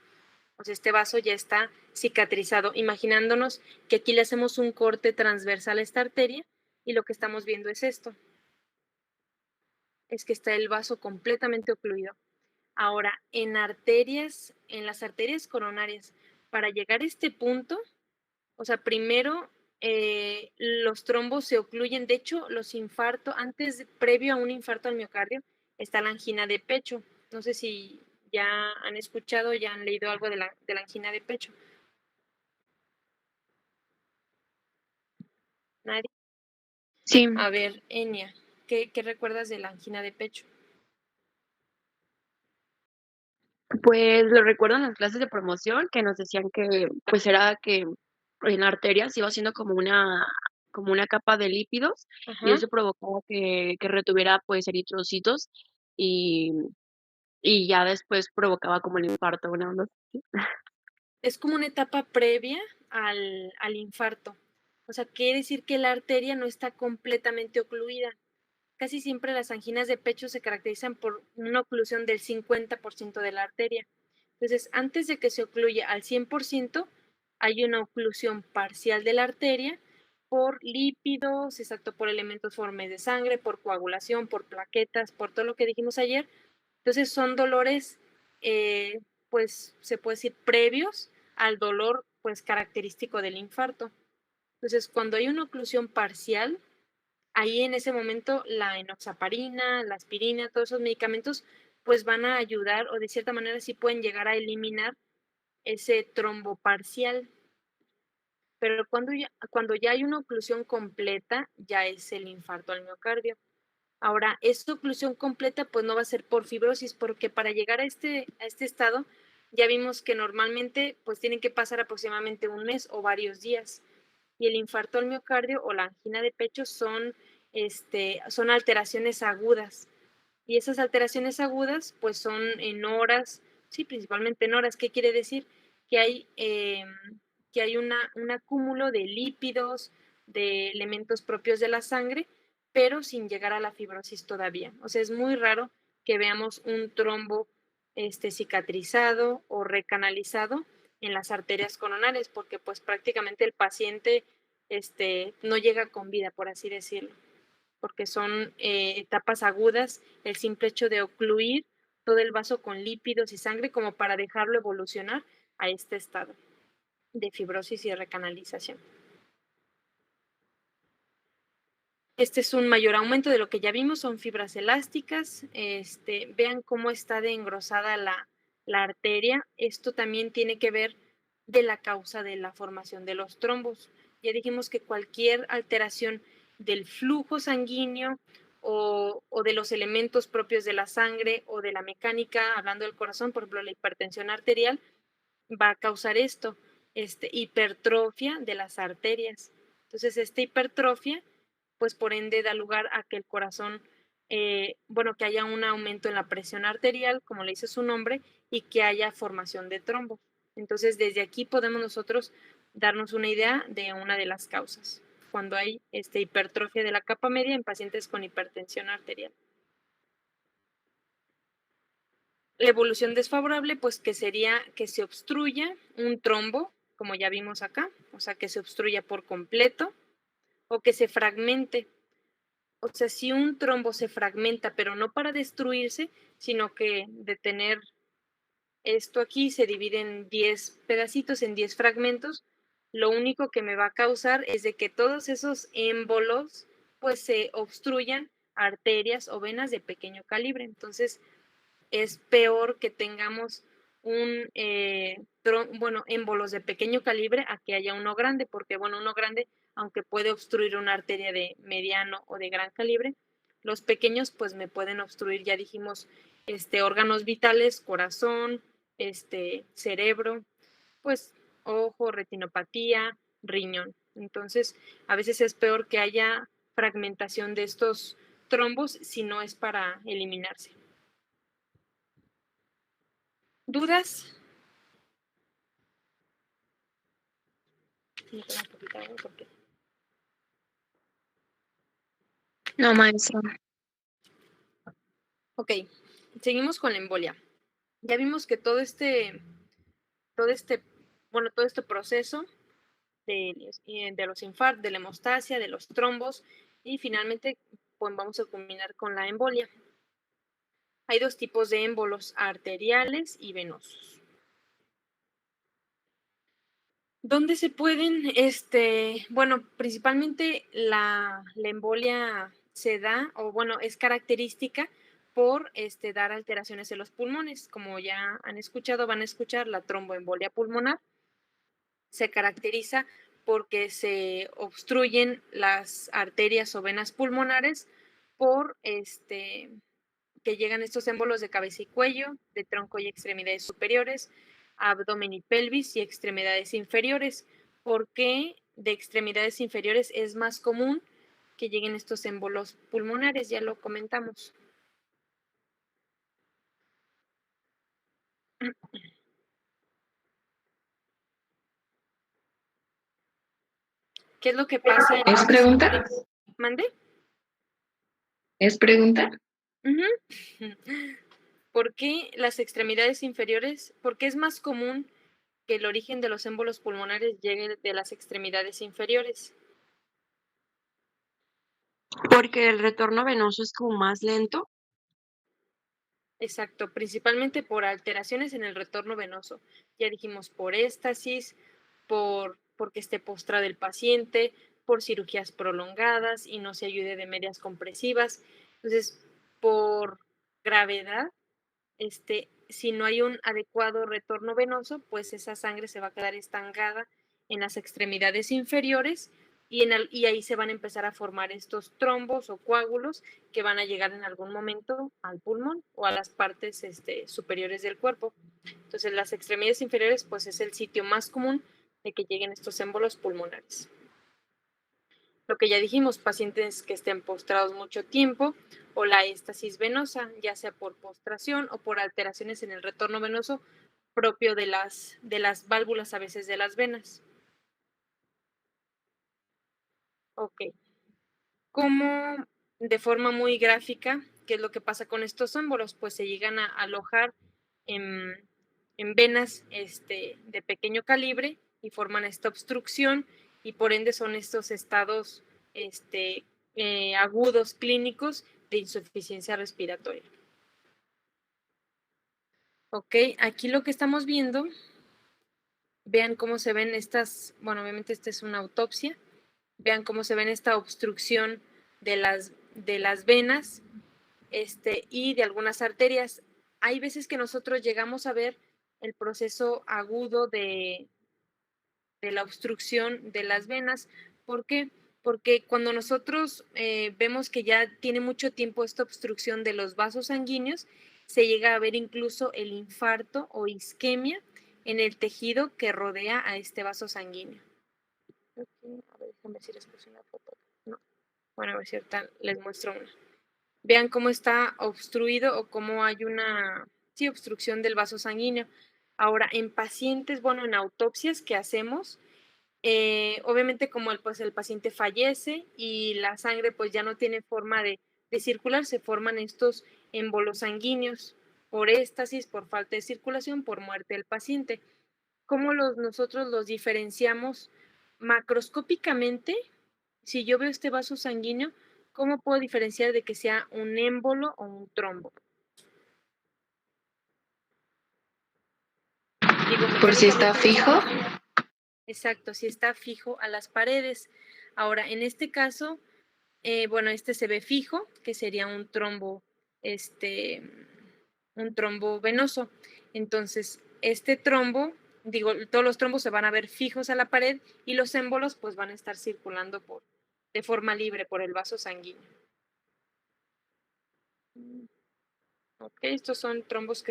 O sea, este vaso ya está cicatrizado, imaginándonos que aquí le hacemos un corte transversal a esta arteria y lo que estamos viendo es esto. Es que está el vaso completamente ocluido. Ahora, en las arterias coronarias, para llegar a este punto, o sea, primero los trombos se ocluyen. De hecho, los infartos, previo a un infarto al miocardio, está la angina de pecho. No sé si ya han escuchado, ya han leído algo de la angina de pecho. ¿Nadie? Sí. A ver, Enia, ¿qué recuerdas de la angina de pecho? Pues lo recuerdo en las clases de promoción que nos decían que pues era que en la arteria se iba haciendo como una capa de lípidos y eso provocaba que retuviera pues eritrocitos y ya después provocaba como el infarto, una onda así. Es como una etapa previa al infarto. O sea, quiere decir que la arteria no está completamente ocluida. Casi siempre las anginas de pecho se caracterizan por una oclusión del 50% de la arteria. Entonces, antes de que se ocluya al 100%, hay una oclusión parcial de la arteria por lípidos, exacto, por elementos formes de sangre, por coagulación, por plaquetas, por todo lo que dijimos ayer. Entonces, son dolores, pues, se puede decir, previos al dolor, pues, característico del infarto. Entonces, cuando hay una oclusión parcial, ahí en ese momento la enoxaparina, la aspirina, todos esos medicamentos, pues van a ayudar o de cierta manera sí pueden llegar a eliminar ese trombo parcial. Pero cuando ya hay una oclusión completa, ya es el infarto al miocardio. Ahora, esta oclusión completa pues no va a ser por fibrosis, porque para llegar a este estado ya vimos que normalmente pues tienen que pasar aproximadamente un mes o varios días. Y el infarto al miocardio o la angina de pecho son alteraciones agudas. Y esas alteraciones agudas, pues son en horas, sí, principalmente en horas. ¿Qué quiere decir? Que hay un acúmulo de lípidos, de elementos propios de la sangre, pero sin llegar a la fibrosis todavía. O sea, es muy raro que veamos un trombo cicatrizado o recanalizado en las arterias coronarias, porque pues prácticamente el paciente no llega con vida, por así decirlo, porque son etapas agudas, el simple hecho de ocluir todo el vaso con lípidos y sangre como para dejarlo evolucionar a este estado de fibrosis y recanalización. Este es un mayor aumento de lo que ya vimos, son fibras elásticas. Vean cómo está de engrosada la arteria. Esto también tiene que ver de la causa de la formación de los trombos. Ya dijimos que cualquier alteración del flujo sanguíneo o de los elementos propios de la sangre o de la mecánica, hablando del corazón, por ejemplo, la hipertensión arterial, va a causar esto, hipertrofia de las arterias. Entonces, esta hipertrofia pues por ende da lugar a que el corazón, que haya un aumento en la presión arterial, como le dice su nombre, y que haya formación de trombo. Entonces, desde aquí podemos nosotros darnos una idea de una de las causas, cuando hay hipertrofia de la capa media en pacientes con hipertensión arterial. La evolución desfavorable, pues que sería que se obstruya un trombo, como ya vimos acá, o sea, que se obstruya por completo o que se fragmente. O sea, si un trombo se fragmenta, pero no para destruirse, sino que de tener esto aquí se divide en 10 pedacitos, en 10 fragmentos, lo único que me va a causar es de que todos esos émbolos pues se obstruyan arterias o venas de pequeño calibre. Entonces, es peor que tengamos émbolos de pequeño calibre a que haya uno grande, porque uno grande, aunque puede obstruir una arteria de mediano o de gran calibre, los pequeños pues me pueden obstruir, ya dijimos, órganos vitales, corazón, cerebro, pues ojo, retinopatía, riñón. Entonces, a veces es peor que haya fragmentación de estos trombos si no es para eliminarse. ¿Dudas? No, maestra. Ok, seguimos con la embolia. Ya vimos que todo este proceso de los infartos, de la hemostasia, de los trombos, y finalmente pues vamos a culminar con la embolia. Hay dos tipos de émbolos, arteriales y venosos. ¿Dónde se pueden? Principalmente la embolia se da, es característica por dar alteraciones en los pulmones. Como ya han escuchado, van a escuchar la tromboembolia pulmonar. Se caracteriza porque se obstruyen las arterias o venas pulmonares por que llegan estos émbolos de cabeza y cuello, de tronco y extremidades superiores, abdomen y pelvis y extremidades inferiores. ¿Por qué de extremidades inferiores es más común que lleguen estos émbolos pulmonares? Ya lo comentamos. ¿Qué es lo que pasa? ¿Es pregunta? ¿Mande? ¿Es pregunta? ¿Por qué las extremidades inferiores? ¿Por qué es más común que el origen de los émbolos pulmonares llegue de las extremidades inferiores? Porque el retorno venoso es como más lento. Exacto, principalmente por alteraciones en el retorno venoso. Ya dijimos por éstasis, porque esté postrado el paciente, por cirugías prolongadas y no se ayude de medias compresivas. Entonces, por gravedad, si no hay un adecuado retorno venoso, pues esa sangre se va a quedar estancada en las extremidades inferiores y ahí se van a empezar a formar estos trombos o coágulos que van a llegar en algún momento al pulmón o a las partes superiores del cuerpo. Entonces, las extremidades inferiores, pues es el sitio más común de que lleguen estos émbolos pulmonares. Lo que ya dijimos, pacientes que estén postrados mucho tiempo o la éstasis venosa, ya sea por postración o por alteraciones en el retorno venoso propio de las válvulas a veces de las venas. Ok. Como de forma muy gráfica, ¿qué es lo que pasa con estos émbolos? Pues se llegan a alojar en venas de pequeño calibre y forman esta obstrucción y por ende son estos estados agudos clínicos de insuficiencia respiratoria. Ok, aquí lo que estamos viendo, vean cómo se ven estas, bueno, obviamente esta es una autopsia, vean cómo se ven esta obstrucción de las venas y de algunas arterias. Hay veces que nosotros llegamos a ver el proceso agudo de la obstrucción de las venas. ¿Por qué? Porque cuando nosotros vemos que ya tiene mucho tiempo esta obstrucción de los vasos sanguíneos, se llega a ver incluso el infarto o isquemia en el tejido que rodea a este vaso sanguíneo. Okay, a ver, déjenme ver si les puse una foto. No. Bueno, a ver si ahorita les muestro una. Vean cómo está obstruido o cómo hay una obstrucción del vaso sanguíneo. Ahora, en pacientes, bueno, en autopsias que hacemos, obviamente como el paciente fallece y la sangre pues ya no tiene forma de circular, se forman estos émbolos sanguíneos por éstasis, por falta de circulación, por muerte del paciente. ¿Cómo nosotros los diferenciamos macroscópicamente? Si yo veo este vaso sanguíneo, ¿cómo puedo diferenciar de que sea un émbolo o un trombo? ¿Por si está fijo? Exacto, si está fijo a las paredes. Ahora, en este caso, bueno, se ve fijo, que sería un trombo venoso. Entonces, este trombo, todos los trombos se van a ver fijos a la pared y los émbolos pues van a estar circulando de forma libre por el vaso sanguíneo. Ok, estos son trombos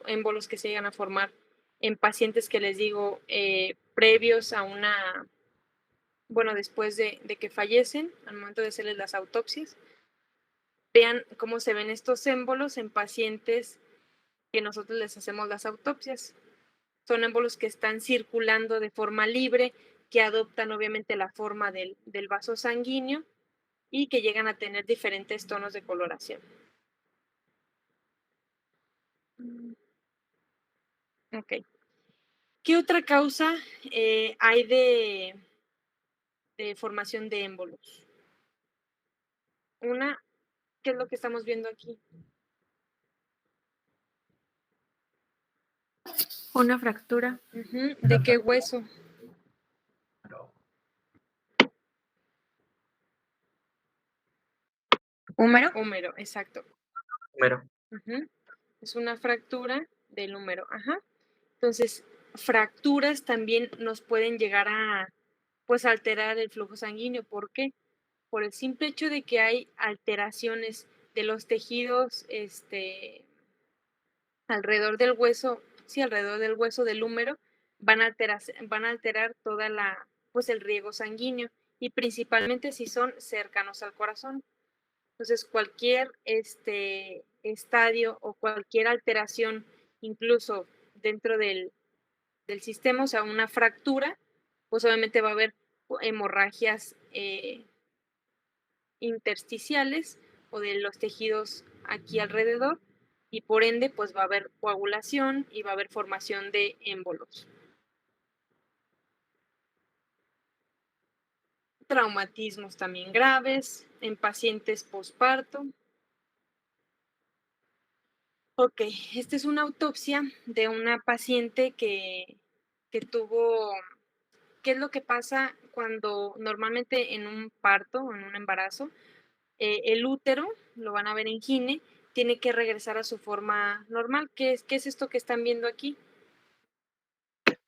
émbolos que se llegan a formar en pacientes que les digo previos a después de que fallecen, al momento de hacerles las autopsias. Vean cómo se ven estos émbolos en pacientes que nosotros les hacemos las autopsias. Son émbolos que están circulando de forma libre, que adoptan obviamente la forma del vaso sanguíneo y que llegan a tener diferentes tonos de coloración. Ok. ¿Qué otra causa hay de formación de émbolos? Una, ¿qué es lo que estamos viendo aquí? Una fractura. ¿De qué hueso? ¿Húmero? Húmero, exacto. Húmero. Es una fractura del húmero. Ajá. Entonces, fracturas también nos pueden llegar a alterar el flujo sanguíneo. ¿Por qué? Por el simple hecho de que hay alteraciones de los tejidos alrededor del hueso del húmero, van a alterar toda el riego sanguíneo y principalmente si son cercanos al corazón. Entonces, cualquier estadio o cualquier alteración, incluso dentro del sistema, o sea, una fractura, pues obviamente va a haber hemorragias intersticiales o de los tejidos aquí alrededor, y por ende pues va a haber coagulación y va a haber formación de émbolos. Traumatismos también graves en pacientes posparto. Ok, esta es una autopsia de una paciente que tuvo. ¿Qué es lo que pasa cuando normalmente en un parto o en un embarazo, el útero, lo van a ver en gine, tiene que regresar a su forma normal? ¿Qué es esto que están viendo aquí?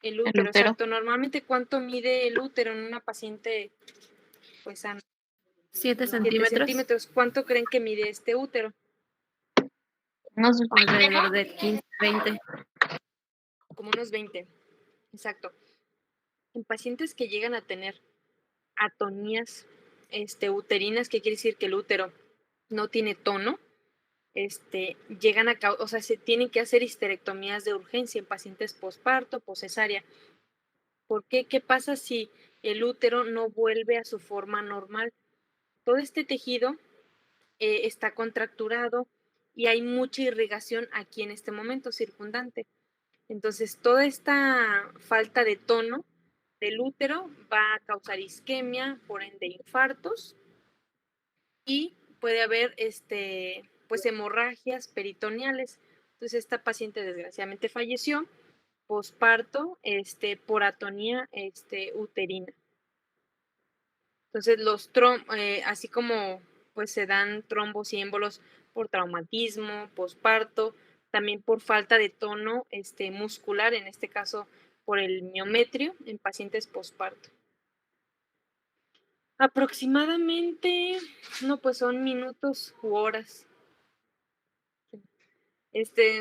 El útero, exacto. Normalmente, ¿cuánto mide el útero en una paciente pues sana? 7 7 centímetros, centímetros. ¿Cuánto creen que mide este útero? alrededor de 15, 20. Como unos 20. Exacto. En pacientes que llegan a tener atonías uterinas, que quiere decir que el útero no tiene tono, llegan a, o sea, se tienen que hacer histerectomías de urgencia en pacientes posparto, poscesárea. ¿Por qué? ¿Qué pasa si el útero no vuelve a su forma normal? Todo este tejido está contracturado y hay mucha irrigación aquí en este momento circundante. Entonces, toda esta falta de tono del útero va a causar isquemia, por ende infartos, y puede haber pues hemorragias peritoneales. Entonces, esta paciente desgraciadamente falleció posparto por atonía uterina. Entonces, así como pues se dan trombos y émbolos por traumatismo, posparto, también por falta de tono muscular, en este caso por el miometrio en pacientes posparto. Aproximadamente, no, pues son minutos u horas.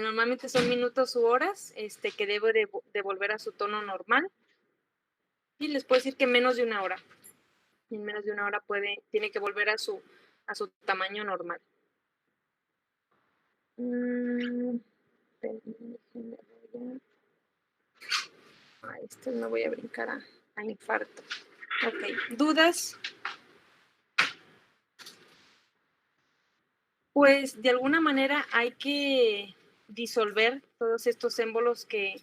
Normalmente son minutos u horas que debe de volver a su tono normal. Y les puedo decir que menos de una hora. En menos de una hora tiene que volver a su tamaño normal. Me voy a brincar a infarto. Ok, ¿dudas? Pues de alguna manera hay que disolver todos estos émbolos que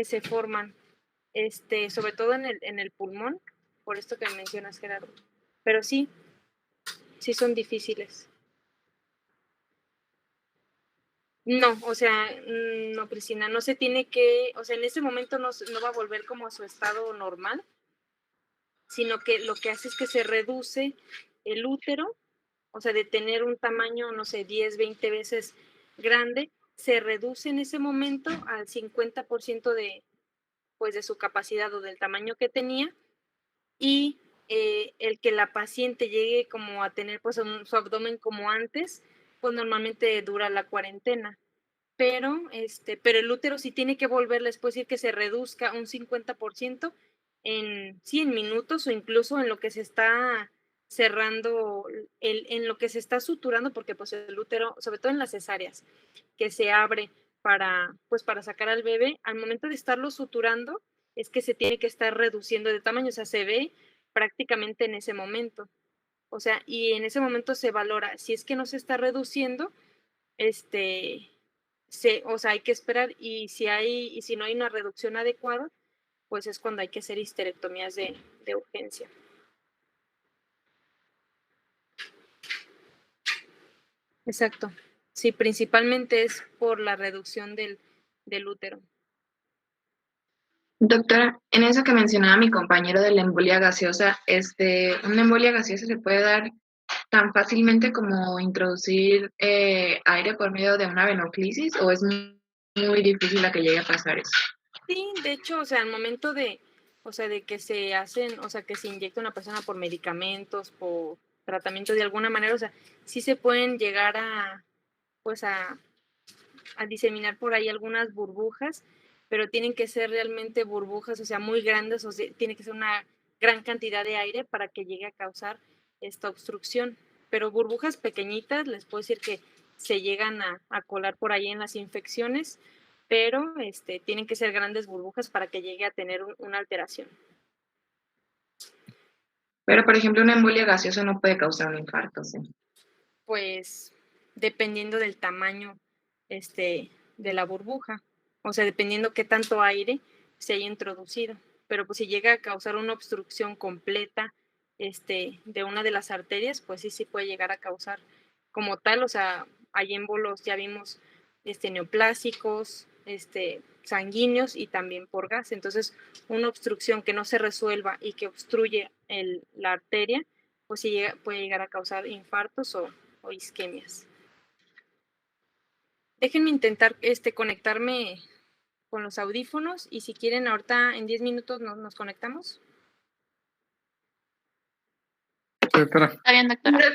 se forman, sobre todo en el pulmón, por esto que mencionas, Gerardo. Pero sí son difíciles. No, o sea, no, Cristina, no se tiene que, o sea, en ese momento no va a volver como a su estado normal, sino que lo que hace es que se reduce el útero, o sea, de tener un tamaño, no sé, 10, 20 veces grande, se reduce en ese momento al 50% de su capacidad o del tamaño que tenía, y el que la paciente llegue como a tener pues su abdomen como antes, pues normalmente dura la cuarentena. Pero el útero sí tiene que volver, les puedo decir que se reduzca un 50% en minutos, o incluso en lo que se está cerrando, en lo que se está suturando, porque pues el útero, sobre todo en las cesáreas, que se abre para sacar al bebé, al momento de estarlo suturando, es que se tiene que estar reduciendo de tamaño, o sea, se ve prácticamente en ese momento. O sea, y en ese momento se valora, si es que no se está reduciendo, o sea, hay que esperar, y si no hay una reducción adecuada, pues es cuando hay que hacer histerectomías de urgencia. Exacto. Sí, principalmente es por la reducción del útero. Doctora, en eso que mencionaba mi compañero de la embolia gaseosa, ¿una embolia gaseosa se puede dar tan fácilmente como introducir aire por medio de una venoclisis, o es muy difícil a que llegue a pasar eso? Sí, de hecho, o sea, al momento de que se hacen, o sea, que se inyecta una persona por medicamentos, por tratamiento de alguna manera, o sea, sí se pueden llegar a diseminar por ahí algunas burbujas, pero tienen que ser realmente burbujas, o sea, muy grandes, o sea, tiene que ser una gran cantidad de aire para que llegue a causar esta obstrucción. Pero burbujas pequeñitas, les puedo decir que se llegan a colar por ahí en las infecciones, pero tienen que ser grandes burbujas para que llegue a tener una alteración. Pero, por ejemplo, una embolia gaseosa no puede causar un infarto, ¿sí? Pues dependiendo del tamaño de la burbuja, o sea, dependiendo qué tanto aire se haya introducido. Pero pues si llega a causar una obstrucción completa de una de las arterias, pues sí puede llegar a causar como tal, o sea, hay émbolos, ya vimos, neoplásicos, sanguíneos y también por gas. Entonces, una obstrucción que no se resuelva y que obstruye la arteria, pues sí puede llegar a causar infartos o isquemias. Déjenme intentar conectarme con los audífonos y si quieren ahorita en 10 minutos nos conectamos. Sí, doctora. Está bien, doctora.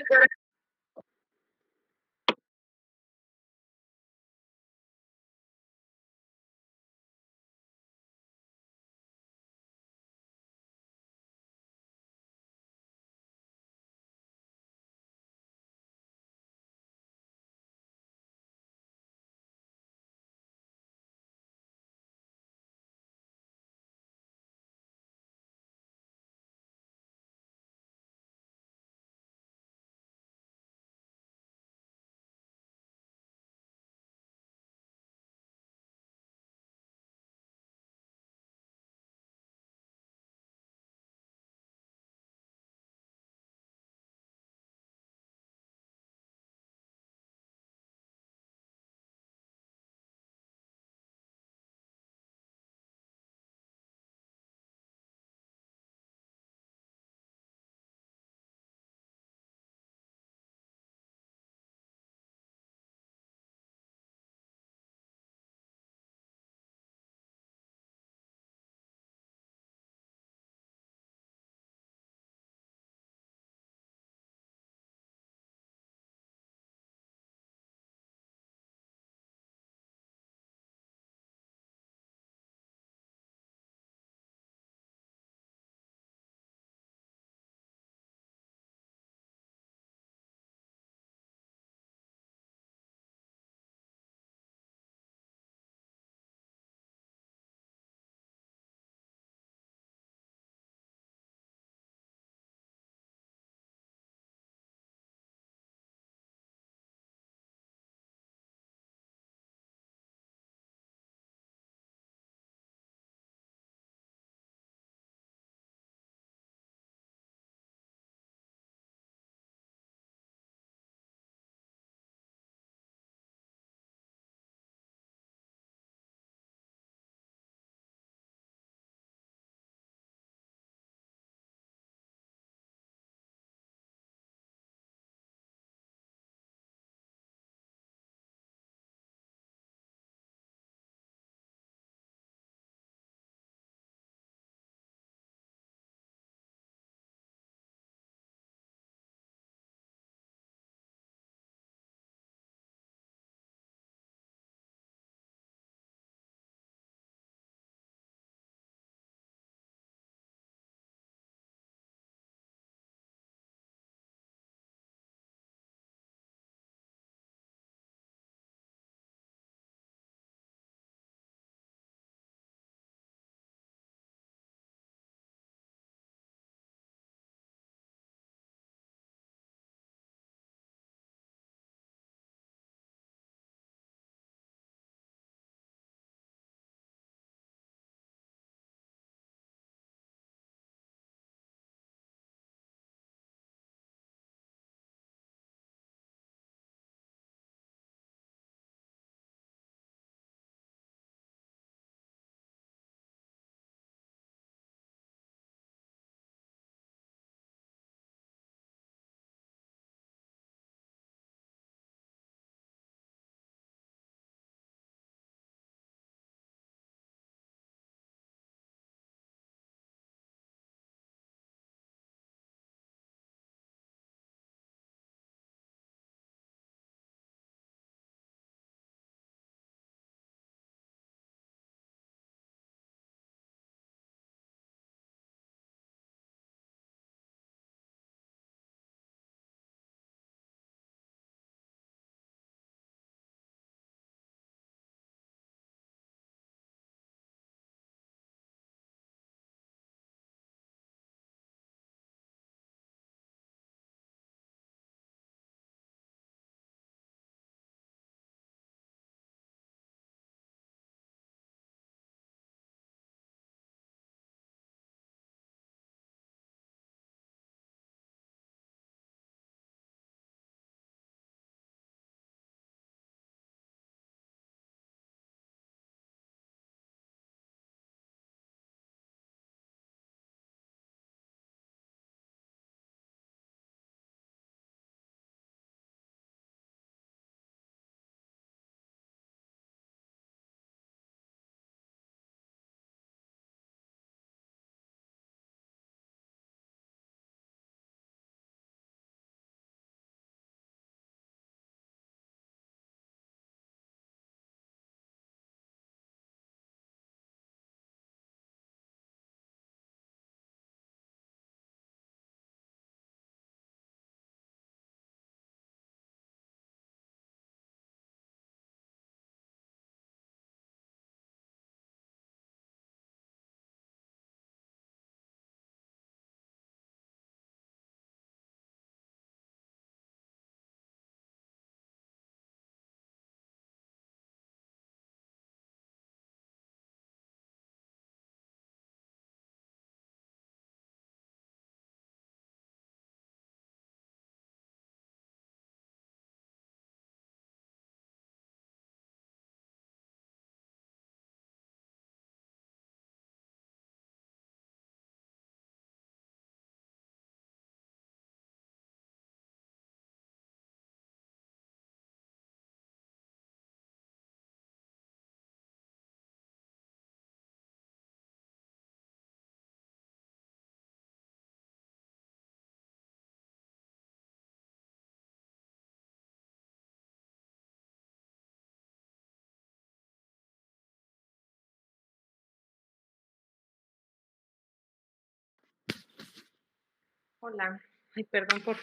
Hola. Ay, perdón por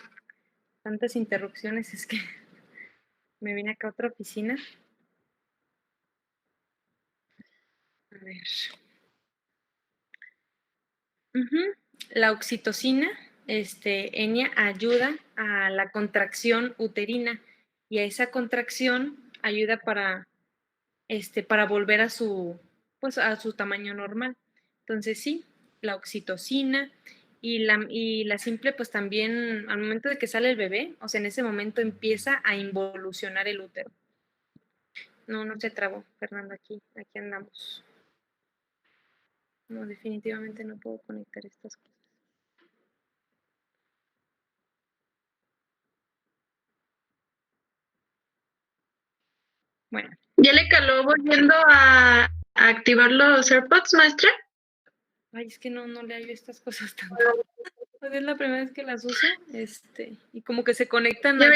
tantas interrupciones, es que me vine acá a otra oficina. A ver. La oxitocina, Enia, ayuda a la contracción uterina y a esa contracción ayuda para volver a pues, a su tamaño normal. Entonces sí, la oxitocina y la simple, pues también al momento de que sale el bebé, o sea, en ese momento empieza a involucionar el útero. No se trabó, Fernando, aquí andamos. No, definitivamente no puedo conectar estas cosas. Bueno. ¿Ya le caló volviendo a activar los AirPods, maestra? Ay, es que no le hallo estas cosas tanto. Pues es la primera vez que las uso, y como que se conectan a...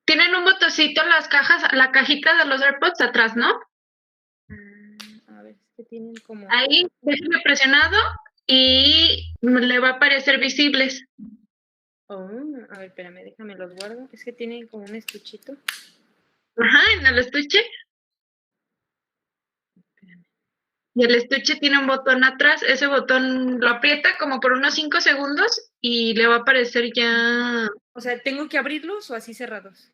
Tienen un botoncito las cajas, la cajita de los AirPods atrás, ¿no? A ver, es que tienen como... Ahí, déjeme presionado y le va a aparecer visibles. Oh, a ver, espérame, déjame los guardo. Es que tienen como un estuchito. Ajá, en el estuche. Espérame. Y el estuche tiene un botón atrás. Ese botón lo aprieta como por unos 5 segundos y le va a aparecer ya... O sea, ¿tengo que abrirlos o así cerrados?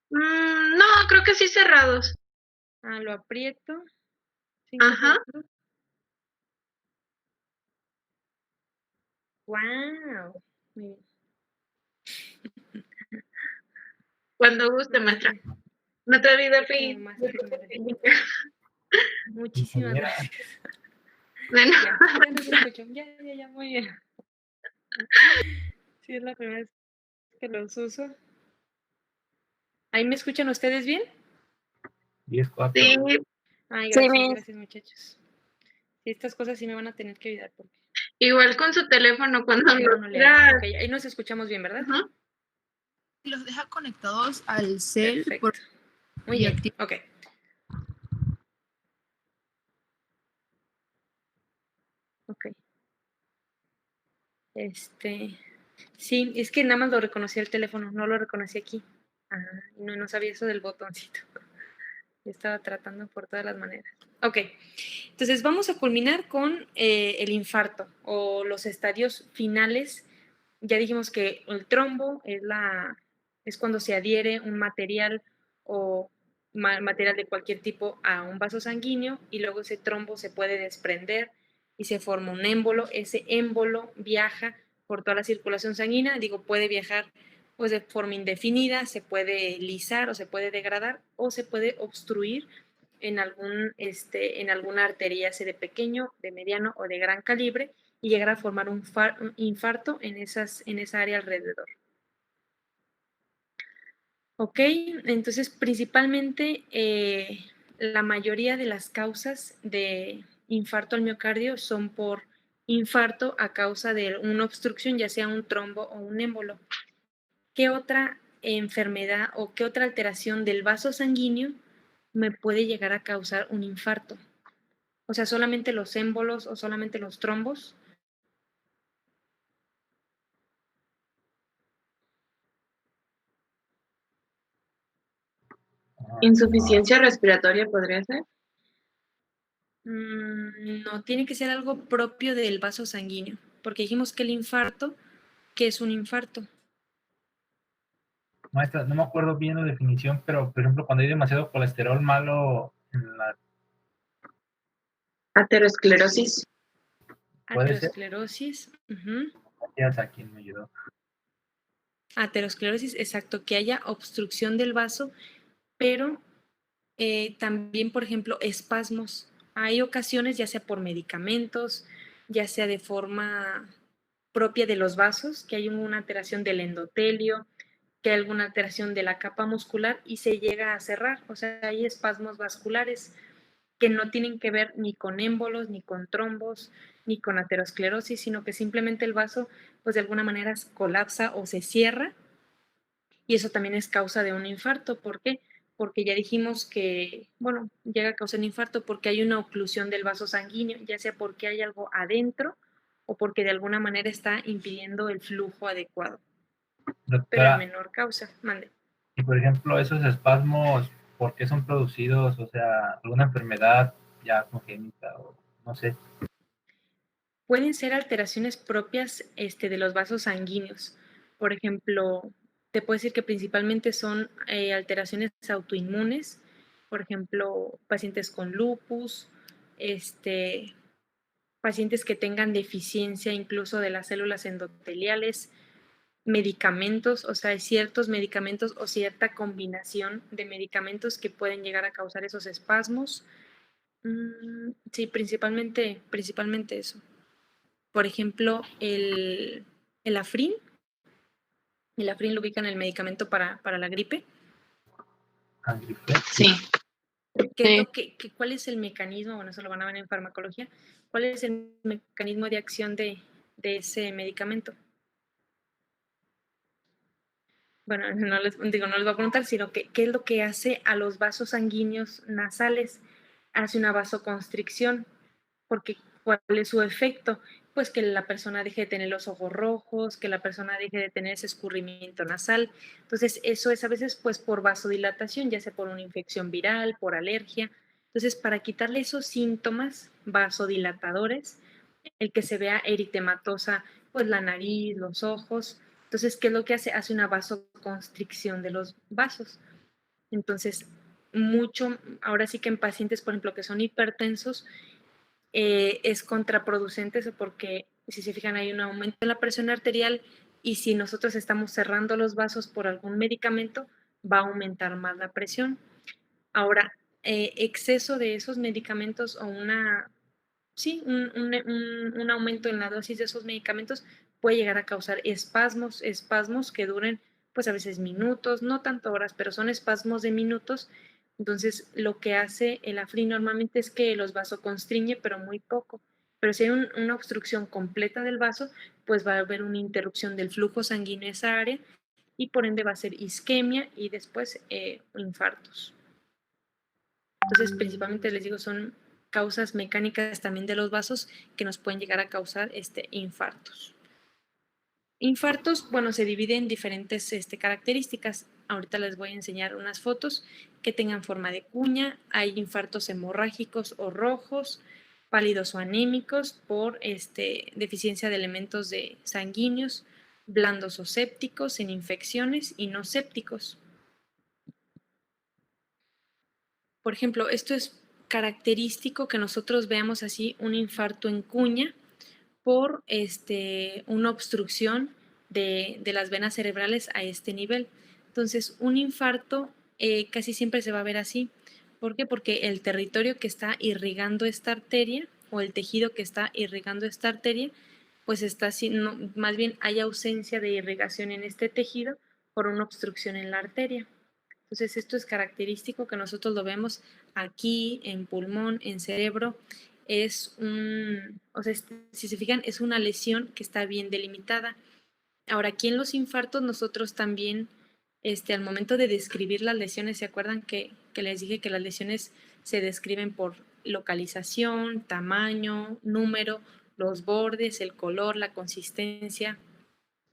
No, creo que sí cerrados. Lo aprieto. Ajá. Wow. Muy bien. Cuando guste, maestra. No te olvides, Fi. Muchísimas gracias. Bueno. Ya no se escuchó. Ya, muy bien. Sí, es la primera vez que los uso. ¿Ahí me escuchan ustedes bien? 10-4. Sí. Ay, Sí, gracias, muchachos. Sí, estas cosas sí me van a tener que ayudar. Porque... Igual con su teléfono cuando no le hago. Ok, ahí nos escuchamos bien, ¿verdad? Ajá. Los deja conectados al cel. Perfecto. Muy bien, ok. Ok. Sí, es que nada más lo reconocí el teléfono, no lo reconocí aquí. No sabía eso del botoncito. Yo estaba tratando por todas las maneras. Ok, entonces vamos a culminar con el infarto o los estadios finales. Ya dijimos que el trombo es cuando se adhiere un material o material de cualquier tipo a un vaso sanguíneo y luego ese trombo se puede desprender y se forma un émbolo. Ese émbolo viaja por toda la circulación sanguínea, puede viajar pues de forma indefinida, se puede lisar o se puede degradar o se puede obstruir en alguna arteria, sea de pequeño, de mediano o de gran calibre, y llegar a formar un infarto en esa área alrededor. Ok, entonces principalmente la mayoría de las causas de infarto al miocardio son por infarto a causa de una obstrucción, ya sea un trombo o un émbolo. ¿Qué otra enfermedad o qué otra alteración del vaso sanguíneo me puede llegar a causar un infarto? O sea, solamente los émbolos o solamente los trombos. ¿Insuficiencia respiratoria podría ser? No, tiene que ser algo propio del vaso sanguíneo, porque dijimos que el infarto, ¿qué es un infarto? Maestra, no me acuerdo bien la definición, pero por ejemplo, cuando hay demasiado colesterol malo en la... Aterosclerosis. ¿Puede ser? Aterosclerosis. Gracias a quien me ayudó. Aterosclerosis, exacto, que haya obstrucción del vaso, pero también, por ejemplo, espasmos. Hay ocasiones, ya sea por medicamentos, ya sea de forma propia de los vasos, que hay una alteración del endotelio, que hay alguna alteración de la capa muscular y se llega a cerrar. O sea, hay espasmos vasculares que no tienen que ver ni con émbolos, ni con trombos, ni con aterosclerosis, sino que simplemente el vaso, pues de alguna manera colapsa o se cierra, y eso también es causa de un infarto. ¿Por qué? Porque ya dijimos que, llega a causar un infarto porque hay una oclusión del vaso sanguíneo, ya sea porque hay algo adentro o porque de alguna manera está impidiendo el flujo adecuado, pero a Doctora, menor causa. Mande. y por ejemplo, esos espasmos, ¿por qué son producidos? O sea, alguna enfermedad ya congénita o no sé. Pueden ser alteraciones propias de los vasos sanguíneos. Por ejemplo, te puedo decir que principalmente son alteraciones autoinmunes, por ejemplo, pacientes con lupus, pacientes que tengan deficiencia incluso de las células endoteliales, medicamentos, o sea, hay ciertos medicamentos o cierta combinación de medicamentos que pueden llegar a causar esos espasmos. Sí, principalmente eso. Por ejemplo, el Afrin. El Afrin lo ubican el medicamento para la gripe. Sí. ¿Cuál es el mecanismo? Bueno, eso lo van a ver en farmacología. ¿Cuál es el mecanismo de acción de ese medicamento? Bueno, no les voy a preguntar, sino qué es lo que hace a los vasos sanguíneos nasales. Hace una vasoconstricción, porque ¿cuál es su efecto? Pues que la persona deje de tener los ojos rojos, que la persona deje de tener ese escurrimiento nasal. Entonces, eso es a veces pues por vasodilatación, ya sea por una infección viral, por alergia. Entonces, para quitarle esos síntomas vasodilatadores, el que se vea eritematosa, pues la nariz, los ojos. Entonces, ¿qué es lo que hace? Hace una vasoconstricción de los vasos. Entonces, ahora sí que en pacientes, por ejemplo, que son hipertensos, es contraproducente eso porque, si se fijan, hay un aumento en la presión arterial y si nosotros estamos cerrando los vasos por algún medicamento, va a aumentar más la presión. Ahora, exceso de esos medicamentos o un aumento en la dosis de esos medicamentos puede llegar a causar espasmos que duren pues a veces minutos, no tanto horas, pero son espasmos de minutos. Entonces, lo que hace el Afrin normalmente es que los vasoconstriñe, pero muy poco. Pero si hay una obstrucción completa del vaso, pues va a haber una interrupción del flujo sanguíneo en esa área y por ende va a ser isquemia y después infartos. Entonces, principalmente les digo, son causas mecánicas también de los vasos que nos pueden llegar a causar infartos. Infartos, bueno, se dividen en diferentes características. Ahorita les voy a enseñar unas fotos que tengan forma de cuña. Hay infartos hemorrágicos o rojos, pálidos o anémicos por deficiencia de elementos sanguíneos, blandos o sépticos, sin infecciones y no sépticos. Por ejemplo, esto es característico que nosotros veamos así un infarto en cuña por una obstrucción de las venas cerebrales a este nivel. Entonces, un infarto casi siempre se va a ver así. ¿Por qué? Porque el territorio que está irrigando esta arteria o el tejido que está irrigando esta arteria, pues está así, más bien hay ausencia de irrigación en este tejido por una obstrucción en la arteria. Entonces, esto es característico que nosotros lo vemos aquí, en pulmón, en cerebro. Si se fijan, es una lesión que está bien delimitada. Ahora, aquí en los infartos, nosotros también, al momento de describir las lesiones, ¿se acuerdan que les dije que las lesiones se describen por localización, tamaño, número, los bordes, el color, la consistencia?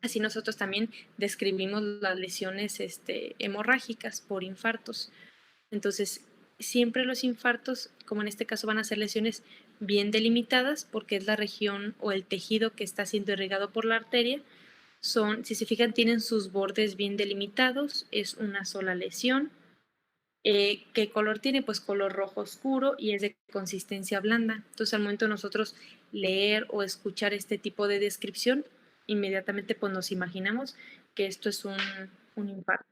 Así nosotros también describimos las lesiones hemorrágicas por infartos. Entonces, siempre los infartos, como en este caso, van a ser lesiones bien delimitadas porque es la región o el tejido que está siendo irrigado por la arteria. Si se fijan, tienen sus bordes bien delimitados, es una sola lesión. ¿Qué color tiene? Pues color rojo oscuro y es de consistencia blanda. Entonces, al momento de nosotros leer o escuchar este tipo de descripción, inmediatamente pues nos imaginamos que esto es un infarto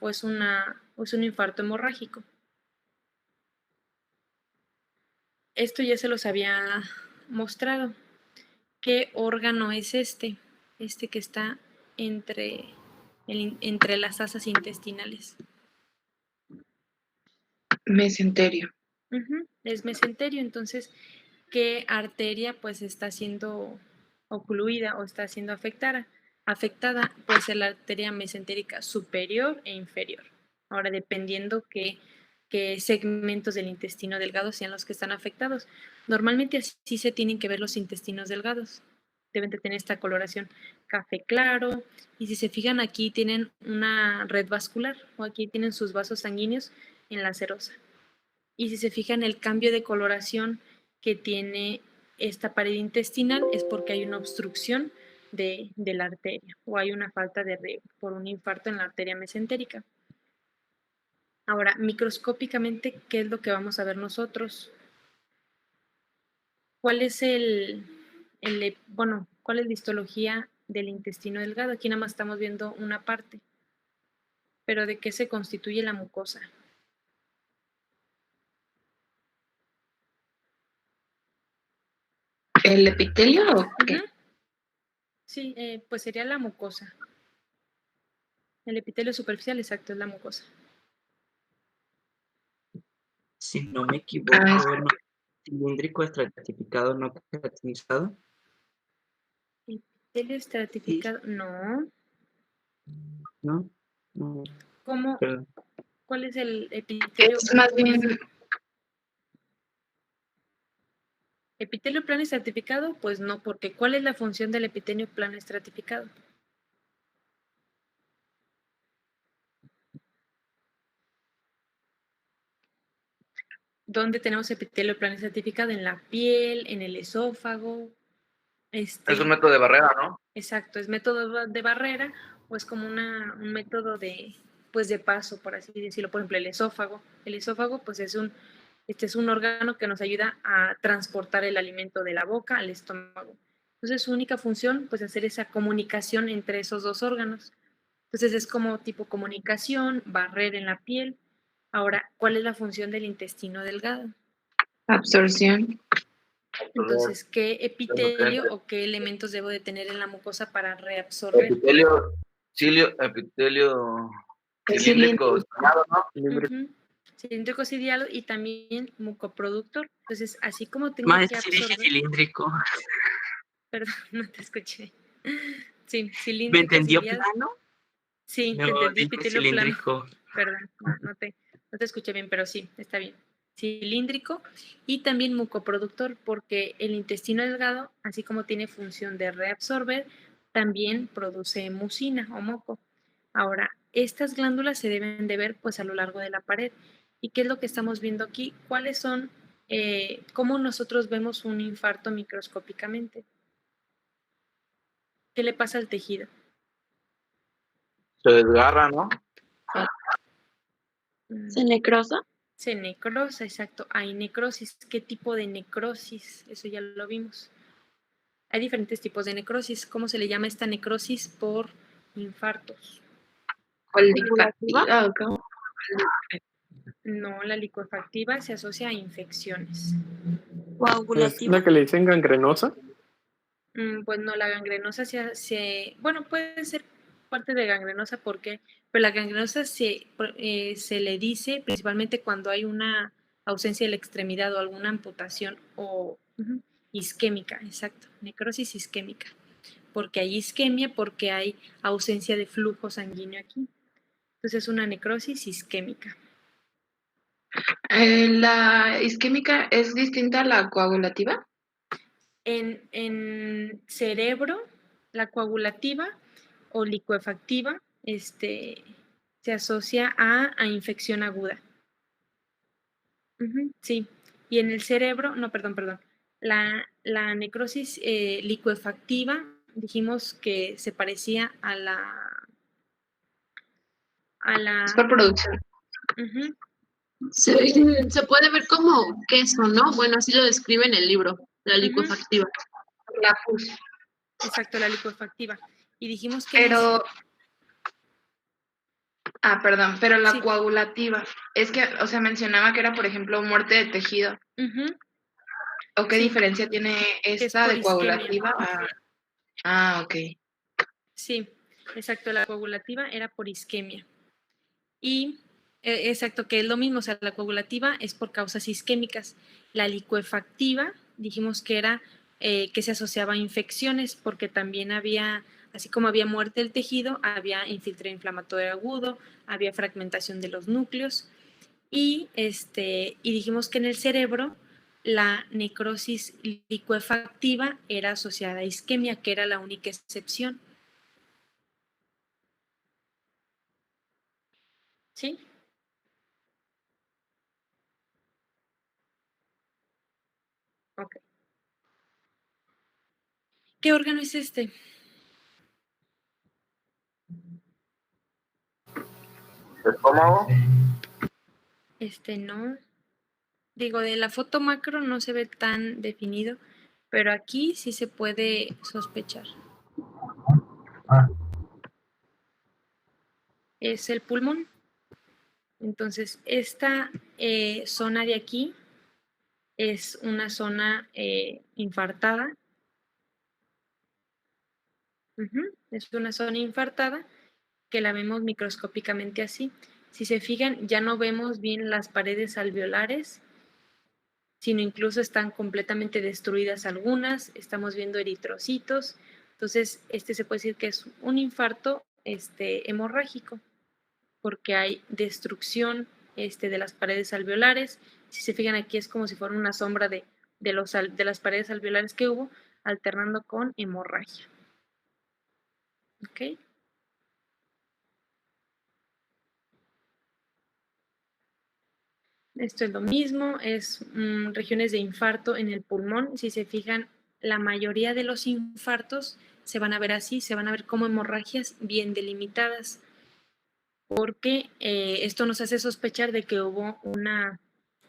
o es un infarto hemorrágico. Esto ya se los había mostrado. ¿Qué órgano es este? Este que está entre las asas intestinales. Mesenterio. Es mesenterio. Entonces, ¿qué arteria pues está siendo ocluida o está siendo afectada? Puede ser la arteria mesentérica superior e inferior. Ahora, dependiendo qué segmentos del intestino delgado sean los que están afectados. Normalmente así se tienen que ver los intestinos delgados. deben de tener esta coloración café claro. Y si se fijan, aquí tienen una red vascular, o aquí tienen sus vasos sanguíneos en la serosa. Y si se fijan, el cambio de coloración que tiene esta pared intestinal es porque hay una obstrucción de la arteria, o hay una falta de riego por un infarto en la arteria mesentérica. Ahora, microscópicamente, ¿qué es lo que vamos a ver nosotros? ¿Cuál es cuál es la histología del intestino delgado? Aquí nada más estamos viendo una parte. Pero ¿de qué se constituye la mucosa? ¿El epitelio o qué? Ujú. Sí, pues sería la mucosa. El epitelio superficial, exacto, es la mucosa. Si no me equivoco, no, cilíndrico estratificado no caracterizado. ¿Epitelio estratificado? Sí. No. ¿No? No. ¿Cómo? Perdón. ¿Cuál es el epitelio? Es más bien... ¿Epitelio plano estratificado? Pues no, porque ¿cuál es la función del epitelio plano estratificado? ¿Dónde tenemos epitelio plano estratificado? En la piel, en el esófago. Es un método de barrera, ¿no? Exacto, es método de barrera o es como un método de paso, por así decirlo. Por ejemplo, el esófago. El esófago, pues es un órgano que nos ayuda a transportar el alimento de la boca al estómago. Entonces, su única función, pues, hacer esa comunicación entre esos dos órganos. Entonces, es como tipo comunicación, barrer en la piel. Ahora, ¿cuál es la función del intestino delgado? Absorción. Entonces, ¿qué epitelio o qué elementos debo de tener en la mucosa para reabsorber? Epitelio cilíndrico ciliado, ¿no? Cilíndrico ciliado y también mucoproductor. Entonces, así como tengo Más que absorber... cilíndrico. Perdón, no te escuché. Sí, cilíndrico. ¿Me entendió ciliado. plano? Sí, no, te entendí epitelio cilíndrico. Plano. Perdón, no te escuché bien, pero sí, está bien. Cilíndrico y también mucoproductor, porque el intestino delgado, así como tiene función de reabsorber, también produce mucina o moco. Ahora, estas glándulas se deben de ver pues a lo largo de la pared. ¿Y qué es lo que estamos viendo aquí? ¿Cuáles son, cómo nosotros vemos un infarto microscópicamente? ¿Qué le pasa al tejido? Se desgarra, ¿no? ¿Se necrosa? Se necrosa, exacto. Hay necrosis. ¿Qué tipo de necrosis? Eso ya lo vimos. Hay diferentes tipos de necrosis. ¿Cómo se le llama esta necrosis? Por infartos. ¿Coagulativa o cómo? No, la licuefactiva se asocia a infecciones. ¿Es la que le dicen gangrenosa? Pues no, la gangrenosa bueno, puede ser parte de gangrenosa, porque, pero la gangrenosa se le dice principalmente cuando hay una ausencia de la extremidad o alguna amputación o isquémica, exacto, necrosis isquémica, porque hay isquemia, porque hay ausencia de flujo sanguíneo aquí. Entonces es una necrosis isquémica. ¿La isquémica es distinta a la coagulativa? En cerebro, la coagulativa o licuefactiva se asocia a infección aguda. Sí, y en el cerebro, no, perdón. La necrosis licuefactiva dijimos que se parecía a la... Es por producción. Se puede ver como queso, ¿no? Bueno, así lo describe en el libro, la licuefactiva. La pus. Exacto, la licuefactiva. Y dijimos que... Pero... perdón, pero la Sí. coagulativa, es que, o sea, mencionaba que era, por ejemplo, muerte de tejido. ¿O qué diferencia tiene esta de coagulativa? Ok. Sí, exacto, la coagulativa era por isquemia. Y, exacto, que es lo mismo, o sea, la coagulativa es por causas isquémicas. La licuefactiva, dijimos que era que se asociaba a infecciones, porque también había, así como había muerte del tejido, había infiltrado inflamatorio agudo, había fragmentación de los núcleos. Y dijimos que en el cerebro, la necrosis licuefactiva era asociada a isquemia, que era la única excepción. ¿Sí? Ok. ¿Qué órgano es este? ¿Estómago? No. Digo, de la foto macro no se ve tan definido, pero aquí sí se puede sospechar. Es el pulmón. Entonces, esta zona de aquí es una zona infartada. Es una zona infartada que la vemos microscópicamente así. Si se fijan, ya no vemos bien las paredes alveolares, sino incluso están completamente destruidas algunas, estamos viendo eritrocitos. Entonces, se puede decir que es un infarto hemorrágico, porque hay destrucción de las paredes alveolares. Si se fijan aquí es como si fuera una sombra de las paredes alveolares que hubo, alternando con hemorragia. ¿Ok? Esto es lo mismo, es regiones de infarto en el pulmón. Si se fijan, la mayoría de los infartos se van a ver así, se van a ver como hemorragias bien delimitadas, porque esto nos hace sospechar de que hubo una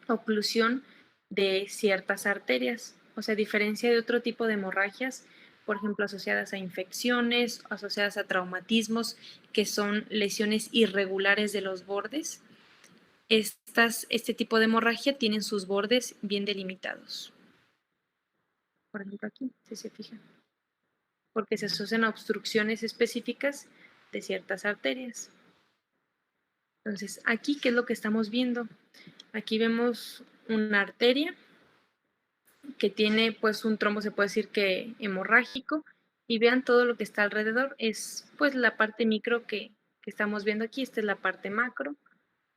oclusión de ciertas arterias, o sea, a diferencia de otro tipo de hemorragias, por ejemplo, asociadas a infecciones, asociadas a traumatismos, que son lesiones irregulares de los bordes. Este tipo de hemorragia tienen sus bordes bien delimitados. Por ejemplo, aquí, si se fijan, porque se asocian a obstrucciones específicas de ciertas arterias. Entonces, aquí, ¿qué es lo que estamos viendo? Aquí vemos una arteria que tiene pues un trombo, se puede decir que hemorrágico, y vean todo lo que está alrededor. Es pues la parte micro que estamos viendo aquí. Esta es la parte macro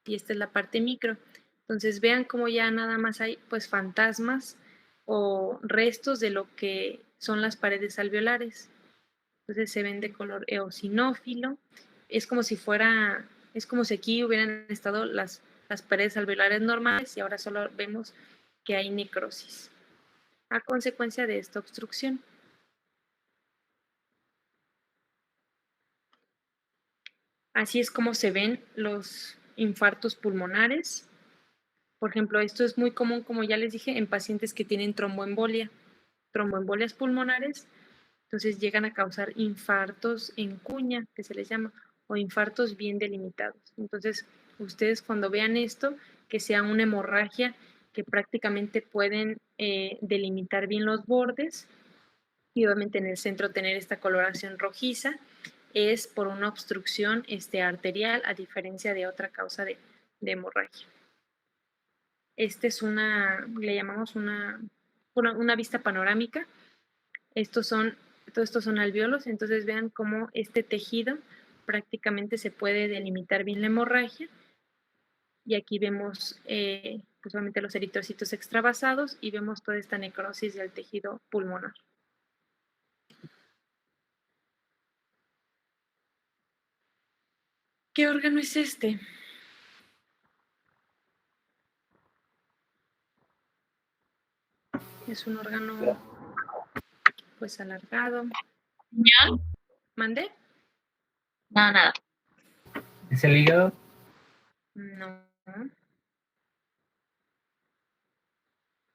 y esta es la parte micro. Entonces vean cómo ya nada más hay pues fantasmas o restos de lo que son las paredes alveolares. Entonces se ven de color eosinófilo. Es como si aquí hubieran estado las paredes alveolares normales y ahora solo vemos que hay necrosis a consecuencia de esta obstrucción. Así es como se ven los infartos pulmonares. Por ejemplo, esto es muy común, como ya les dije, en pacientes que tienen tromboembolias pulmonares. Entonces llegan a causar infartos en cuña, que se les llama, o infartos bien delimitados. Entonces, ustedes cuando vean esto, que sea una hemorragia que prácticamente pueden delimitar bien los bordes, y obviamente en el centro tener esta coloración rojiza, es por una obstrucción arterial, a diferencia de otra causa de hemorragia. Es le llamamos una vista panorámica. Todos estos son alvéolos, entonces vean cómo este tejido prácticamente se puede delimitar bien la hemorragia. Y aquí vemos pues obviamente los eritrocitos extravasados y vemos toda esta necrosis del tejido pulmonar. ¿Qué órgano es este? Es un órgano pues alargado. ¿Riñón? ¿Mande? No, nada. ¿Es el hígado? No.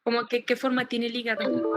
¿Cómo que qué forma tiene el hígado?